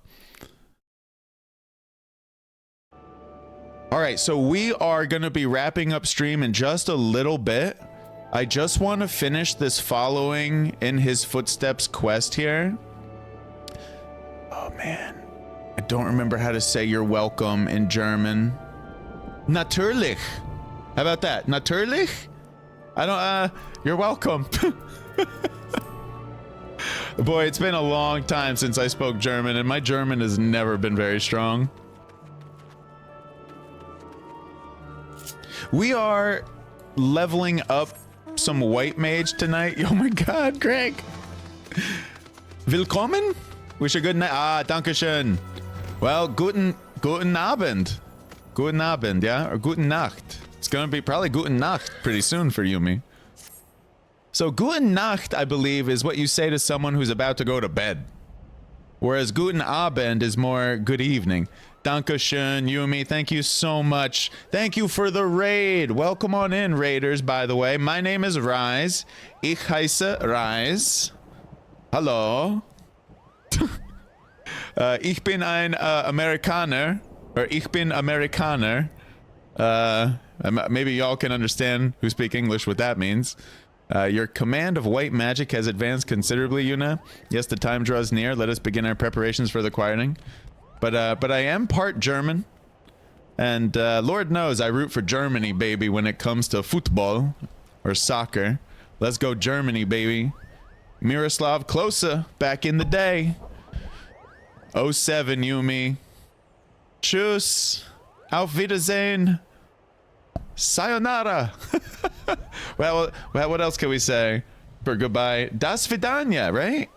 All right, so we are going to be wrapping up stream in just a little bit. I just want to finish this following in his footsteps quest here. Oh, man. I don't remember how to say you're welcome in German. Natürlich. How about that? Natürlich? I don't, you're welcome. Boy, it's been a long time since I spoke German, and my German has never been very strong. We are leveling up some white mage tonight. Oh my god, Greg. Willkommen? Wish a good night. Ah, dankeschön. Well, guten Abend. Guten Abend, yeah? Or guten Nacht. It's gonna be probably guten Nacht pretty soon for Yumi. So guten Nacht, I believe, is what you say to someone who's about to go to bed. Whereas guten Abend is more good evening. Dankeschön, Yumi. Thank you so much. Thank you for the raid. Welcome on in, raiders, by the way. My name is Rise. Ich heiße Rise. Hallo. Ich bin ein Amerikaner. Or ich bin Amerikaner. Maybe y'all can understand who speak English what that means. Your command of white magic has advanced considerably, Yuna. Yes, the time draws near. Let us begin our preparations for the quieting. But I am part German. And Lord knows I root for Germany, baby, when it comes to football or soccer. Let's go Germany, baby. Miroslav Klose back in the day. 07, Yumi. Tschüss. Auf Wiedersehen. Sayonara. well, what else can we say for goodbye? Das vidanya, right?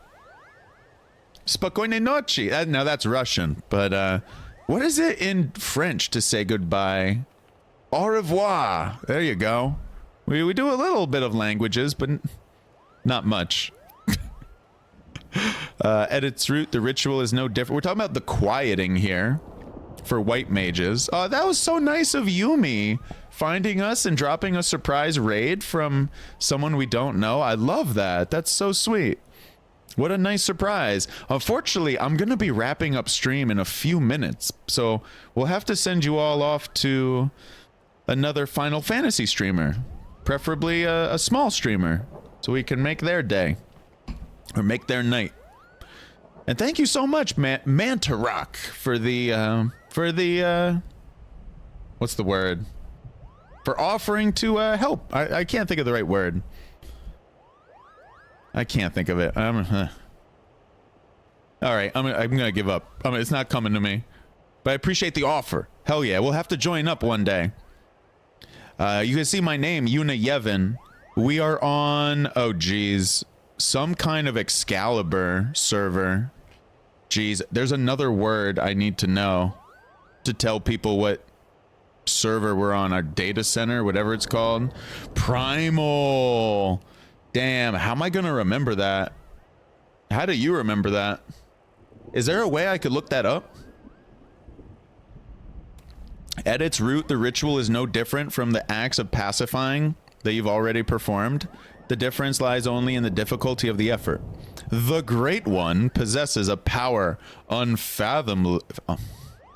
Spokojnej noci. Now that's Russian, but what is it in French to say goodbye? Au revoir. There you go. We do a little bit of languages, but not much. At its root, the ritual is no different. We're talking about the quieting here for white mages. Oh, that was so nice of Yumi, finding us and dropping a surprise raid from someone we don't know. I love that. That's so sweet. What a nice surprise. Unfortunately, I'm going to be wrapping up stream in a few minutes, so we'll have to send you all off to another Final Fantasy streamer, preferably a small streamer, so we can make their day or make their night. And thank you so much, Manta Rock, for the what's the word? For offering to help. I can't think of the right word. I can't think of it. All right, I'm gonna give up. It's not coming to me. But I appreciate the offer. Hell yeah, we'll have to join up one day. You can see my name, Yuna Yevon. We are on, oh geez, some kind of Excalibur server. Geez, there's another word I need to know to tell people what server we're on, our data center, whatever it's called. Primal. Damn, how am I gonna remember that? How do you remember that? Is there a way I could look that up? At its root, the ritual is no different from the acts of pacifying that you've already performed. The difference lies only in the difficulty of the effort. The Great One possesses a power unfathomable. Oh,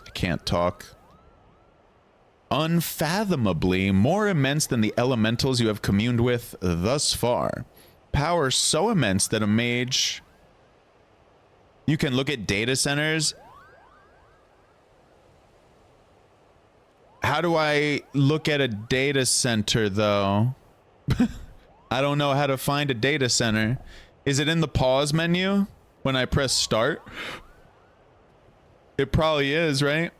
I can't talk. Unfathomably more immense than the elementals you have communed with thus far. Power so immense that a mage... You can look at data centers. How do I look at a data center, though? I don't know how to find a data center. Is it in the pause menu when I press start? It probably is, right?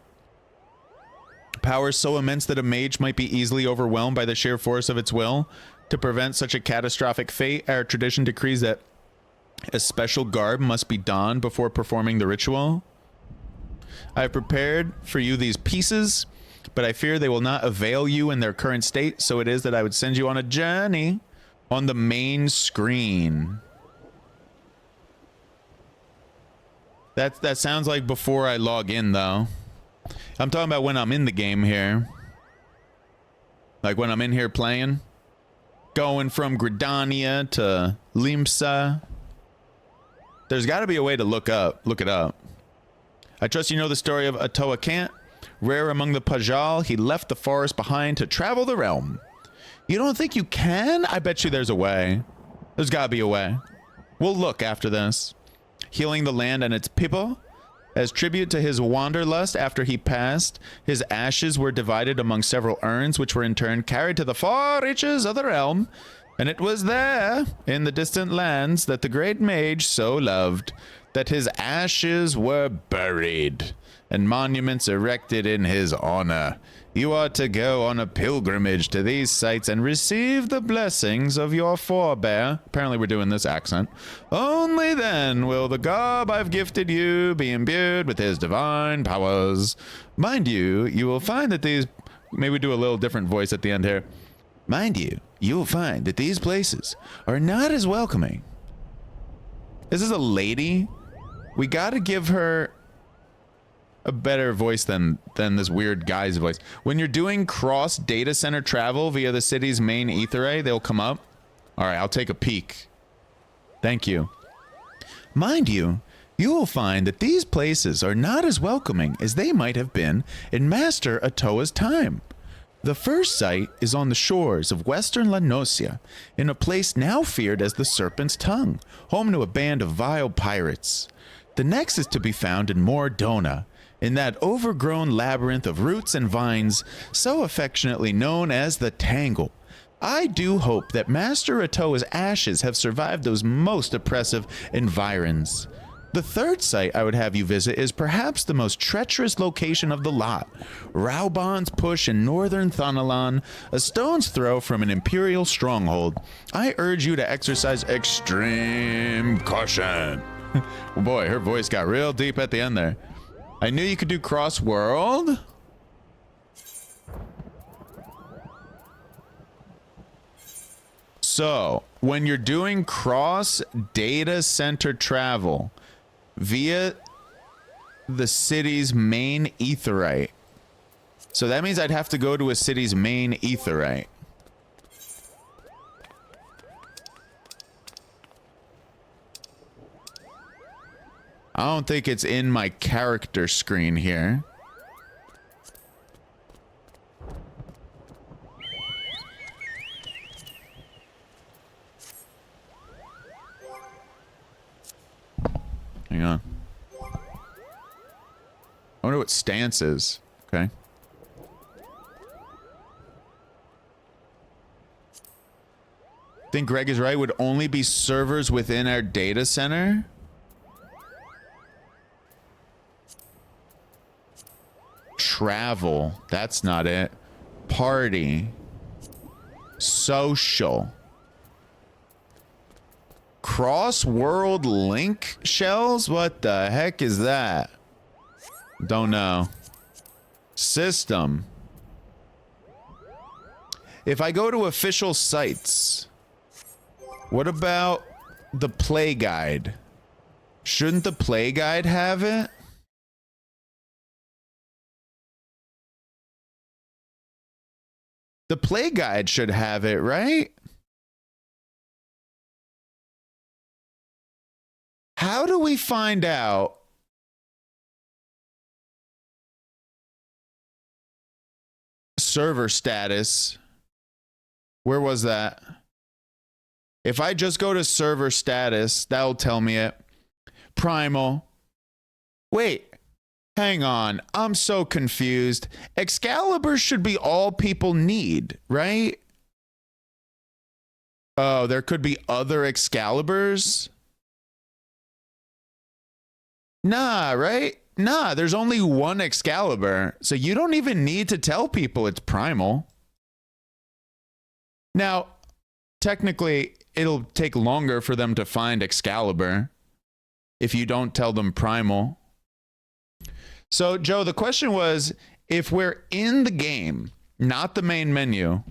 Power so immense that a mage might be easily overwhelmed by the sheer force of its will. To prevent such a catastrophic fate, our tradition decrees that a special garb must be donned before performing the ritual. I have prepared for you these pieces, but I fear they will not avail you in their current state, so it is that I would send you on a journey on the main screen. That sounds like before I log in, though. I'm talking about when I'm in the game here. Like when I'm in here playing. Going from Gridania to Limsa. There's got to be a way to look it up. I trust you know the story of Atoa Kant. Rare among the Pajal, he left the forest behind to travel the realm. You don't think you can? I bet you there's a way. There's got to be a way. We'll look after this. Healing the land and its people. As tribute to his wanderlust after he passed, his ashes were divided among several urns, which were in turn carried to the far reaches of the realm. And it was there, in the distant lands, that the great mage so loved, that his ashes were buried, and monuments erected in his honor. You are to go on a pilgrimage to these sites and receive the blessings of your forebear. Apparently we're doing this accent. Only then will the garb I've gifted you be imbued with his divine powers. Mind you, you will find that these... Maybe we do a little different voice at the end here. Mind you, you will find that these places are not as welcoming. This is a lady. We gotta give her a better voice than this weird guy's voice. When you're doing cross data center travel via the city's main etherray, they'll come up. All right, I'll take a peek. Thank you. Mind you, you will find that these places are not as welcoming as they might have been in Master Atoa's time. The first site is on the shores of western La Nocia, in a place now feared as the Serpent's Tongue, home to a band of vile pirates. The next is to be found in Mordona, in that overgrown labyrinth of roots and vines so affectionately known as the Tangle. I do hope that Master Atoa's ashes have survived those most oppressive environs. The third site I would have you visit is perhaps the most treacherous location of the lot. Raubon's Push in northern Thanalan, a stone's throw from an imperial stronghold. I urge you to exercise extreme caution. Well, boy, her voice got real deep at the end there. I knew you could do cross-world. So, when you're doing cross data center travel via the city's main etherite. So that means I'd have to go to a city's main etherite. I don't think it's in my character screen here. Hang on. I wonder what stance is. Okay. I think Greg is right. Would only be servers within our data center. Travel. That's not it. Party. Social. Cross-world link shells? What the heck is that? Don't know. System. If I go to official sites, what about the play guide? Shouldn't the play guide have it? The play guide should have it, right? How do we find out server status? Where was that? If I just go to server status, that'll tell me it. Primal. Wait, hang on. I'm so confused. Excalibur should be all people need, right? Oh, there could be other Excaliburs? Nah, right? Nah, there's only one Excalibur. So you don't even need to tell people it's primal. Now, technically, it'll take longer for them to find Excalibur if you don't tell them primal. So, Joe, the question was, if we're in the game, not the main menu,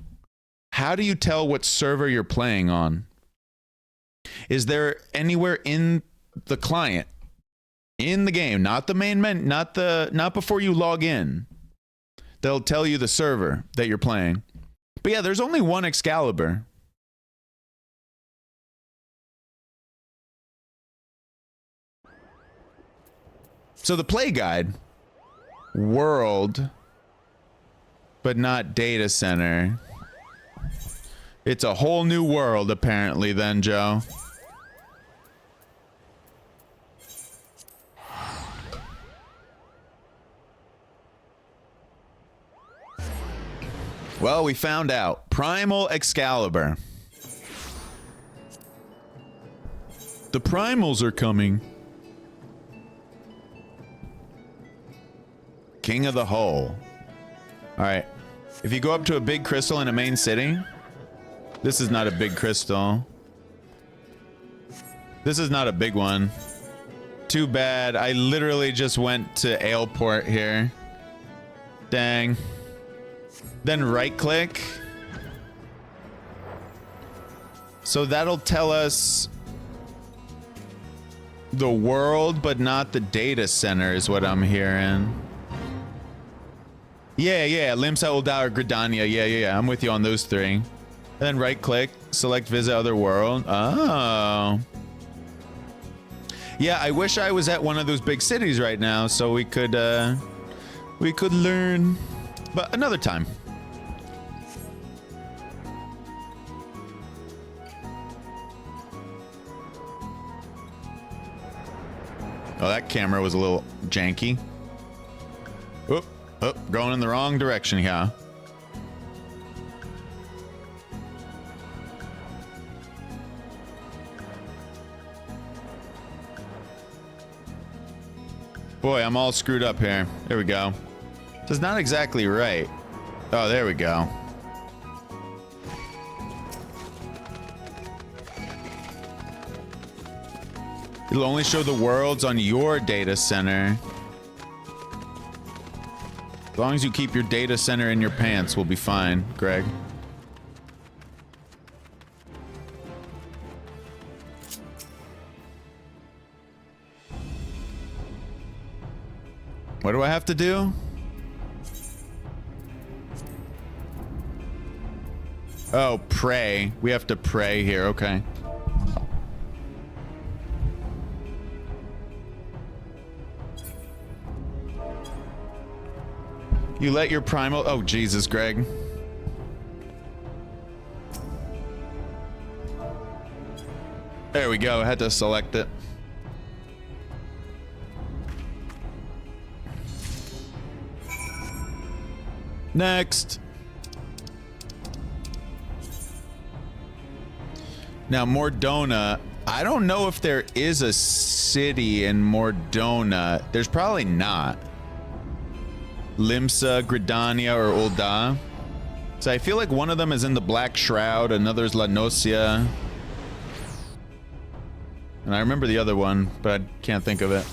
how do you tell what server you're playing on? Is there anywhere in the client, in the game, not the main menu, not before you log in, they'll tell you the server that you're playing? But yeah, there's only one Excalibur. So the play guide, world, but not data center. It's a whole new world, apparently, then, Joe. Well, we found out. Primal Excalibur. The primals are coming. King of the Hole. All right. If you go up to a big crystal in a main city, this is not a big crystal. This is not a big one. Too bad. I literally just went to Aleport here. Dang. Then right click. So that'll tell us the world, but not the data center is what I'm hearing. Yeah. Limsa, Ulda, or Gridania. Yeah. I'm with you on those three. And then right click, select visit other world. Oh. Yeah, I wish I was at one of those big cities right now so we could learn. But another time. Oh, that camera was a little janky. Oop. Oh, going in the wrong direction here. Boy, I'm all screwed up here. There we go. This is not exactly right. Oh, there we go. It'll only show the worlds on your data center. As long as you keep your data center in your pants, we'll be fine, Greg. What do I have to do? Oh, pray. We have to pray here, okay. You let your primal... Oh, Jesus, Greg. There we go. I had to select it. Next. Now, Mordona. I don't know if there is a city in Mordona. There's probably not. Limsa, Gridania, or Ulda. So I feel like one of them is in the Black Shroud, another's La Nocia. And I remember the other one, but I can't think of it.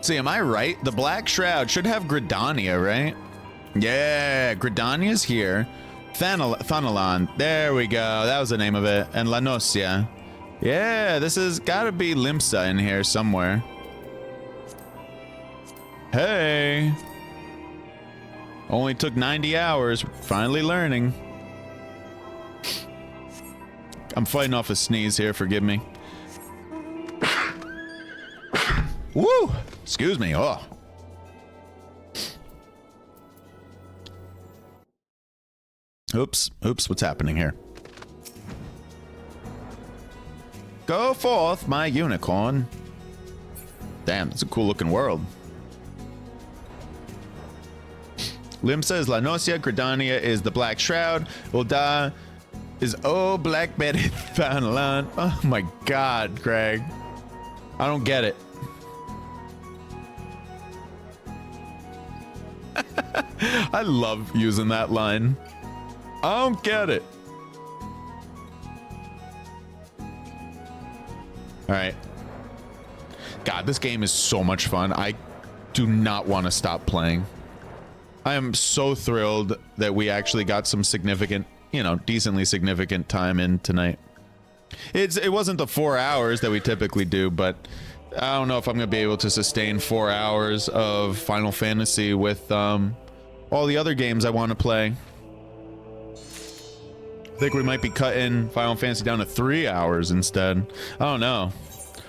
See, am I right? The Black Shroud should have Gridania, right? Yeah, Gridania's here. Thanalan, there we go. That was the name of it. And La Nocia. Yeah, this has got to be Limsa in here somewhere. Hey. Only took 90 hours. Finally learning. I'm fighting off a sneeze here. Forgive me. Woo! Excuse me. Oh. Oops. Oops. What's happening here? Go forth, my unicorn. Damn, it's a cool looking world. Lim says La Nocia, Gridania is the Black Shroud. Ulda is Oh Black Betty Thanalan. Oh my god, Greg. I don't get it. I love using that line. I don't get it. Alright. God, this game is so much fun. I do not want to stop playing. I am so thrilled that we actually got some significant, you know, decently significant time in tonight. It wasn't the 4 hours that we typically do, but I don't know if I'm going to be able to sustain 4 hours of Final Fantasy with all the other games I want to play. I think we might be cutting Final Fantasy down to 3 hours instead. I don't know.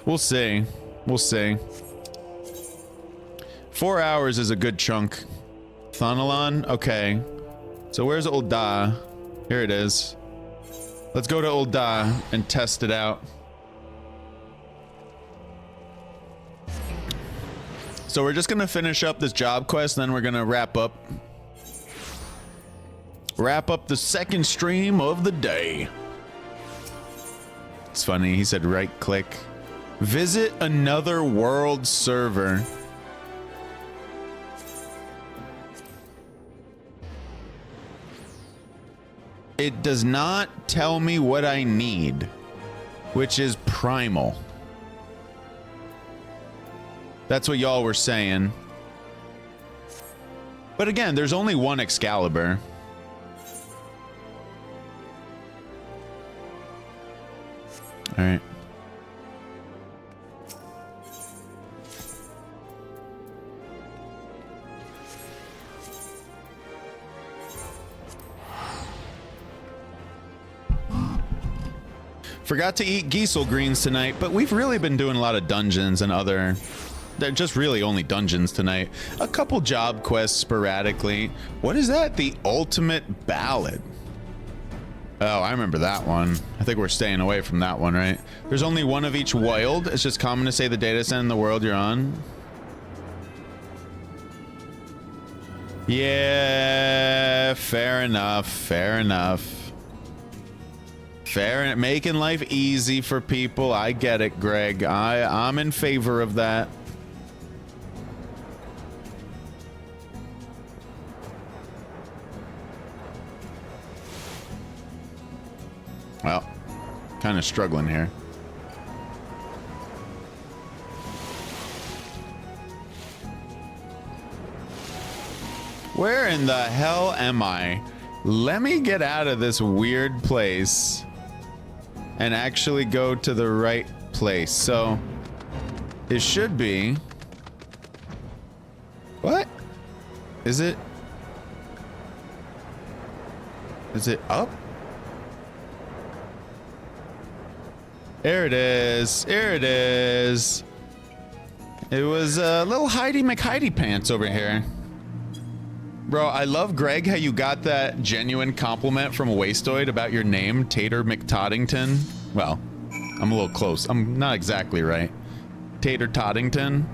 We'll see. We'll see. 4 hours is a good chunk. Thanalan? Okay. So where's Ulda? Here it is. Let's go to Ulda and test it out. So we're just gonna finish up this job quest, and then we're gonna wrap up the second stream of the day. It's funny, he said right click. Visit another world server. It does not tell me what I need, which is primal. That's what y'all were saying. But again, there's only one Excalibur. All right. Forgot to eat Giesel greens tonight, but we've really been doing a lot of dungeons and other... They're just really only dungeons tonight. A couple job quests sporadically. What is that? The Ultimate Ballad. Oh, I remember that one. I think we're staying away from that one, right? There's only one of each wild. It's just common to say the data set in the world you're on. Yeah, fair enough. Fair enough. Fair, making life easy for people. I get it, Greg. I'm in favor of that. Well, kind of struggling here. Where in the hell am I? Let me get out of this weird place and actually go to the right place. So it should be... What? Is it up? There it is. Here it is. It was a little Heidi McHeidi pants over here. Bro, I love, Greg, how you got that genuine compliment from Wastoid about your name, Tater McToddington. Well, I'm a little close. I'm not exactly right. Tater Toddington.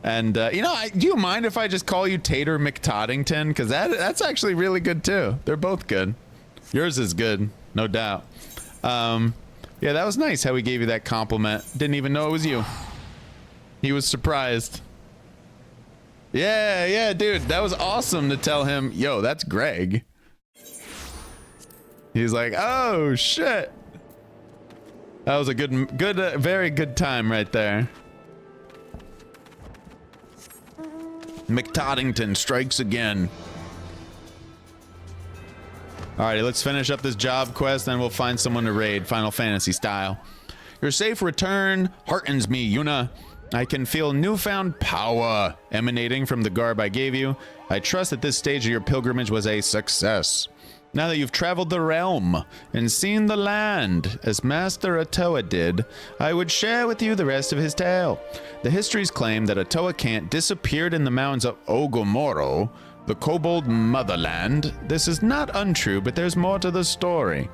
And, you know, do you mind if I just call you Tater McToddington? Because that's actually really good, too. They're both good. Yours is good, no doubt. Yeah, that was nice how he gave you that compliment. Didn't even know it was you. He was surprised. Yeah, dude, that was awesome to tell him, yo, that's Greg. He's like, oh, shit. That was a very good time right there. McToddington strikes again. Alrighty, let's finish up this job quest, then we'll find someone to raid, Final Fantasy style. Your safe return heartens me, Yuna. I can feel newfound power emanating from the garb I gave you. I trust that this stage of your pilgrimage was a success. Now that you've traveled the realm and seen the land, as Master Atoa did, I would share with you the rest of his tale. The histories claim that Atoa Kant disappeared in the mountains of Ogomoro, the kobold motherland. This is not untrue, but there's more to the story.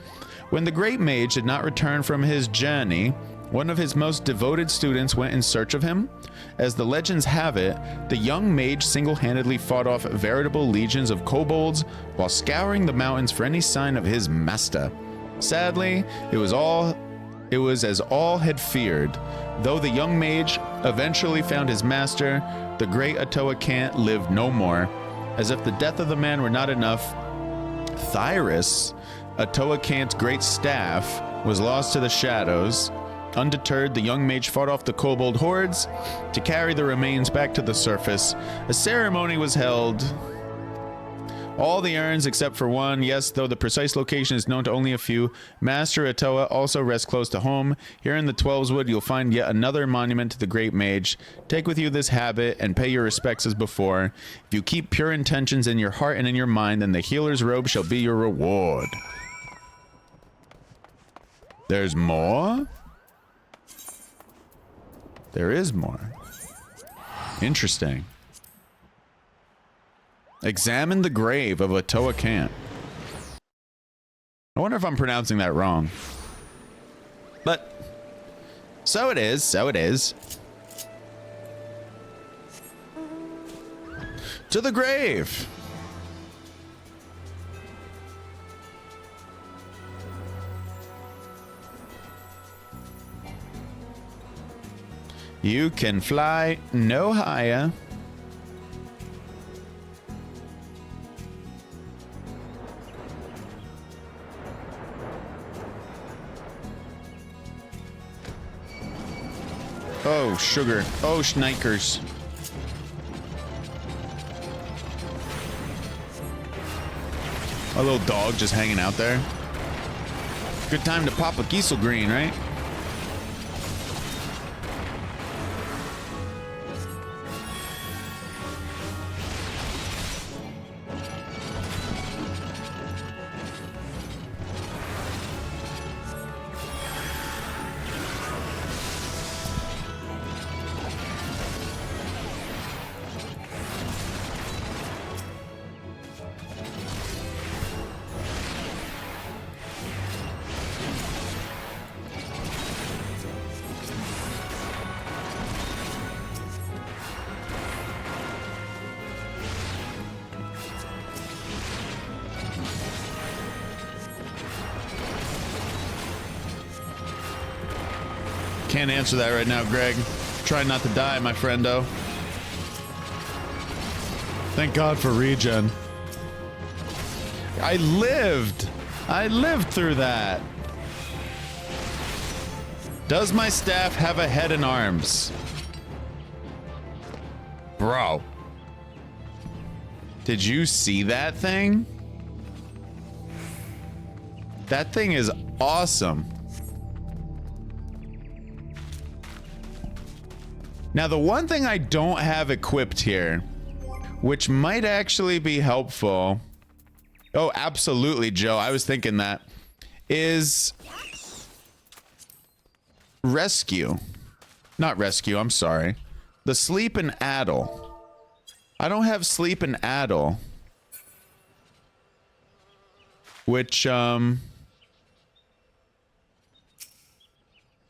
When the great mage did not return from his journey, one of his most devoted students went in search of him. As the legends have it, the young mage single-handedly fought off veritable legions of kobolds while scouring the mountains for any sign of his master. Sadly, it was as all had feared. Though the young mage eventually found his master, the great Atoa Kant lived no more. As if the death of the man were not enough, Thyrus, Atoa Kant's great staff, was lost to the shadows. Undeterred, the young mage fought off the kobold hordes. To carry the remains back to the surface, a ceremony was held. All the urns except for one, yes, though the precise location is known to only a few. Master Atoa also rests close to home. Here in the Twelveswood, you'll find yet another monument to the great mage. Take with you this habit and pay your respects as before. If you keep pure intentions in your heart and in your mind, then the healer's robe shall be your reward. There's more? There is more. Interesting. Examine the grave of Atoa Kant. I wonder if I'm pronouncing that wrong. But so it is, so it is. To the grave. You can fly no higher. Oh, sugar. Oh, schnikers. A little dog just hanging out there. Good time to pop a Giesel green, right? Can't answer that right now, Greg. Try not to die, my friendo. Thank God for regen. I lived through that. Does my staff have a head and arms? Bro. Did you see that thing? That thing is awesome. Now, the one thing I don't have equipped here, which might actually be helpful. Oh, absolutely, Joe. I was thinking that. Is rescue. Not rescue, I'm sorry. The sleep and addle. I don't have sleep and addle. Which, oh,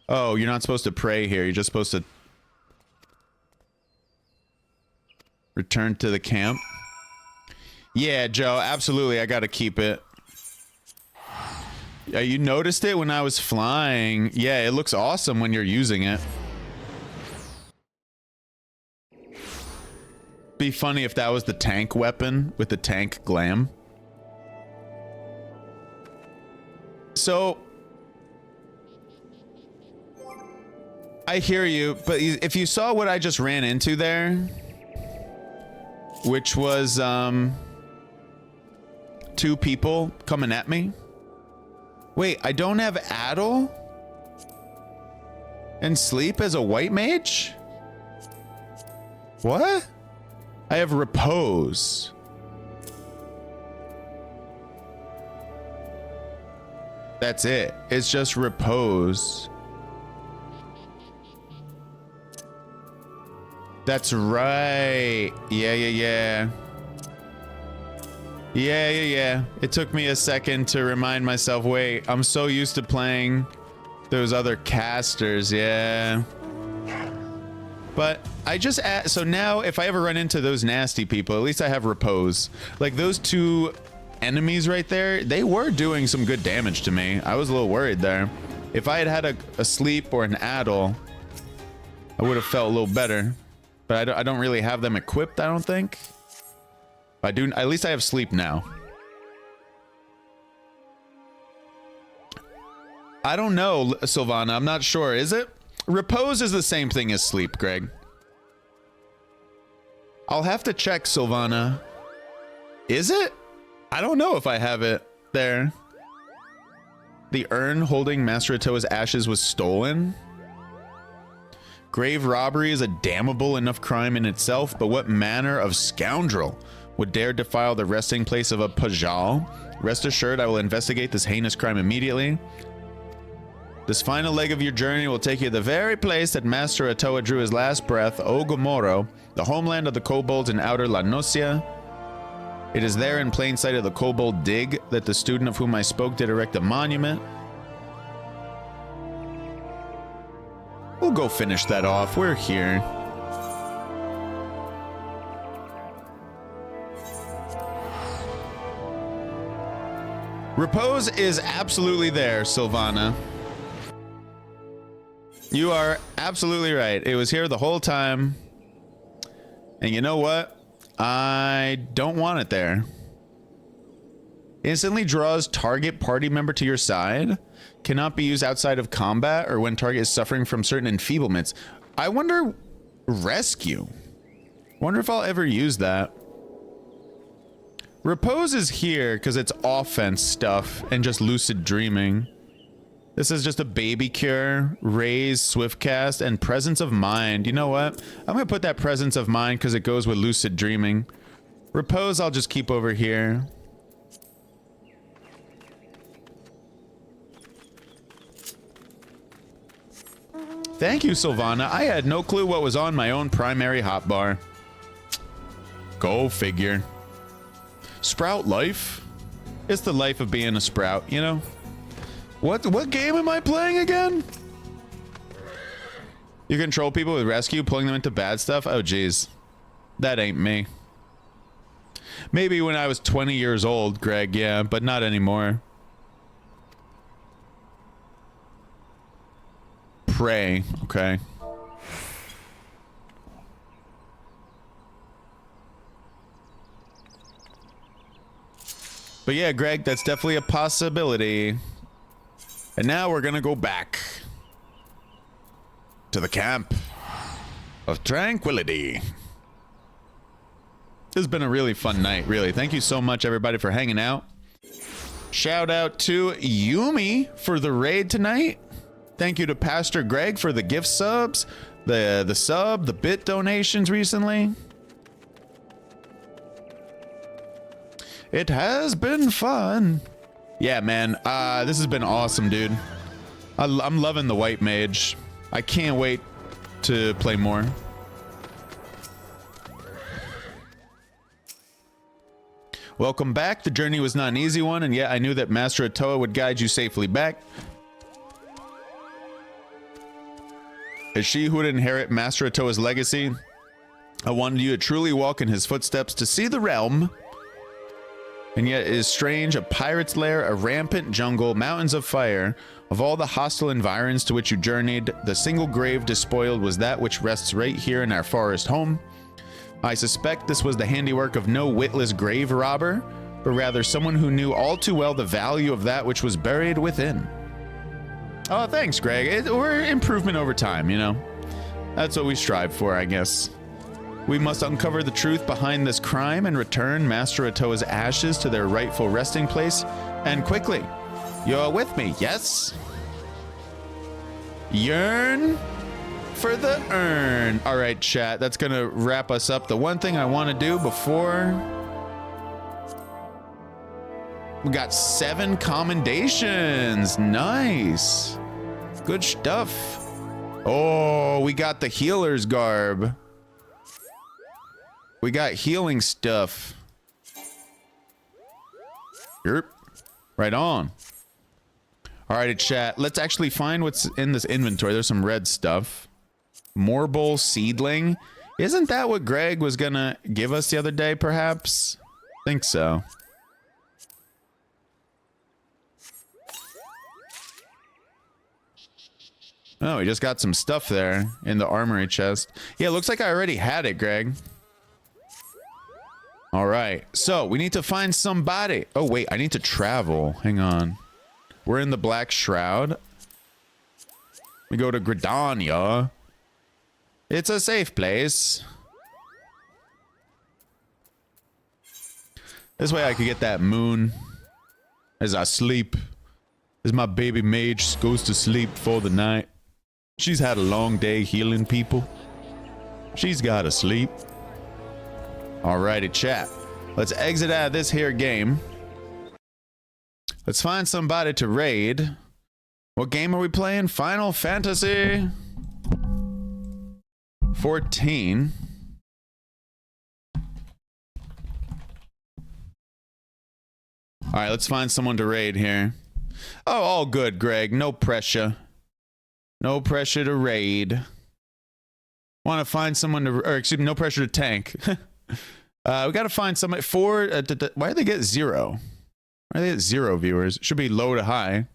you're not supposed to pray here. You're just supposed to return to the camp. Yeah, Joe, absolutely. I gotta keep it. Yeah, you noticed it when I was flying. Yeah, it looks awesome when you're using it. Be funny if that was the tank weapon with the tank glam. So I hear you, but if you saw what I just ran into there, which was two people coming at me. Wait, I don't have Addle and Sleep as a white mage? What? I have repose. That's it. It's just repose. That's right. Yeah. It took me a second to remind myself, wait, I'm so used to playing those other casters, yeah. But I just add, so now if I ever run into those nasty people, at least I have repose. Like those two enemies right there, they were doing some good damage to me. I was a little worried there. If I had had a sleep or an addle, I would have felt a little better. But I don't really have them equipped, I don't think. I do, at least I have sleep now. I don't know, Sylvana, I'm not sure. Is it? Repose is the same thing as sleep, Greg. I'll have to check, Sylvana. Is it? I don't know if I have it there. The urn holding Master Atoa's ashes was stolen. Grave robbery is a damnable enough crime in itself, but what manner of scoundrel would dare defile the resting place of a Pajal? Rest assured, I will investigate this heinous crime immediately. This final leg of your journey will take you to the very place that Master Atoa drew his last breath, Ogomoro, the homeland of the kobolds in outer La Nocia. It is there in plain sight of the kobold dig that the student of whom I spoke did erect a monument. We'll go finish that off. We're here. Repose is absolutely there, Sylvana. You are absolutely right. It was here the whole time. And you know what? I don't want it there. Instantly draws target party member to your side. Cannot be used outside of combat or when target is suffering from certain enfeeblements. I wonder, rescue. Wonder if I'll ever use that. Repose is here because it's offense stuff and just lucid dreaming. This is just a baby cure, raise, swift cast, and presence of mind. You know what? I'm gonna put that presence of mind because it goes with lucid dreaming. Repose I'll just keep over here. Thank you, Sylvana. I had no clue what was on my own primary hotbar. Go figure. Sprout life? It's the life of being a sprout, you know? What game am I playing again? You control people with rescue, pulling them into bad stuff? Oh, geez. That ain't me. Maybe when I was 20 years old, Greg, yeah, but not anymore. Pray, okay. But yeah, Greg, that's definitely a possibility. And now we're gonna go back to the camp of tranquility. This has been a really fun night, really. Thank you so much, everybody, for hanging out. Shout out to Yumi for the raid tonight. Thank you to Pastor Greg for the gift subs, the bit donations recently. It has been fun. Yeah, man, this has been awesome, dude. I'm loving the white mage. I can't wait to play more. Welcome back. The journey was not an easy one, and yet I knew that Master Atoa would guide you safely back. As she who would inherit Master Atoa's legacy, I wanted you to truly walk in his footsteps to see the realm. And yet it is strange, a pirate's lair, a rampant jungle, mountains of fire. Of all the hostile environs to which you journeyed, the single grave despoiled was that which rests right here in our forest home. I suspect this was the handiwork of no witless grave robber, but rather someone who knew all too well the value of that which was buried within. Oh, thanks, Greg. We're improvement over time, you know? That's what we strive for, I guess. We must uncover the truth behind this crime and return Master Atoa's ashes to their rightful resting place, and quickly. You're with me, yes? Yearn? for the urn. All right, chat. That's going to wrap us up. The one thing I want to do before... We got 7 commendations. Nice. Good stuff. Oh, we got the healer's garb. We got healing stuff. Yep. Right on. All right, chat. Let's actually find what's in this inventory. There's some red stuff. Morble seedling. Isn't that what Greg was gonna give us the other day, perhaps? Think so. Oh, we just got some stuff there in the armory chest. Yeah, looks like I already had it, Greg. All right, so we need to find somebody. Oh, wait, I need to travel. Hang on. We're in the Black Shroud. We go to Gridania. It's a safe place. This way I could get that moon as I sleep. As my baby mage goes to sleep for the night. She's had a long day healing people. She's gotta sleep. Alrighty, chat. Let's exit out of this here game. Let's find somebody to raid. What game are we playing? Final Fantasy 14. Alright, let's find someone to raid here. Oh, all good, Greg. No pressure. No pressure to raid. Want to find someone to, or excuse me, no pressure to tank. We got to find somebody for, why do they get 0? Why do they get 0 viewers? It should be low to high.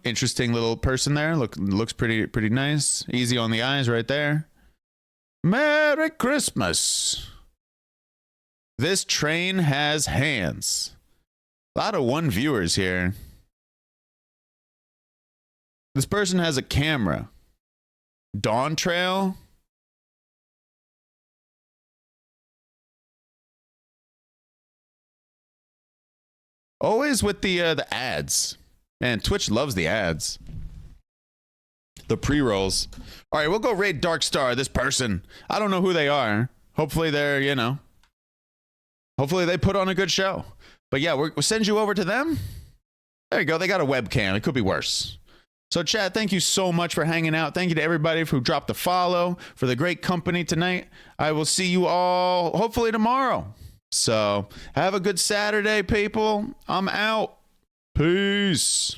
Interesting little person there. Looks pretty nice. Easy on the eyes right there. Merry Christmas. This train has hands. A lot of 1 viewers here. This person has a camera. Dawn Trail. Always with the ads. Man, Twitch loves the ads. The pre-rolls. All right, we'll go raid Darkstar, this person. I don't know who they are. Hopefully they're, you know. Hopefully they put on a good show. But yeah, we'll send you over to them. There you go. They got a webcam. It could be worse. So chat, thank you so much for hanging out. Thank you to everybody who dropped a follow, for the great company tonight. I will see you all hopefully tomorrow. So have a good Saturday, people. I'm out. Peace.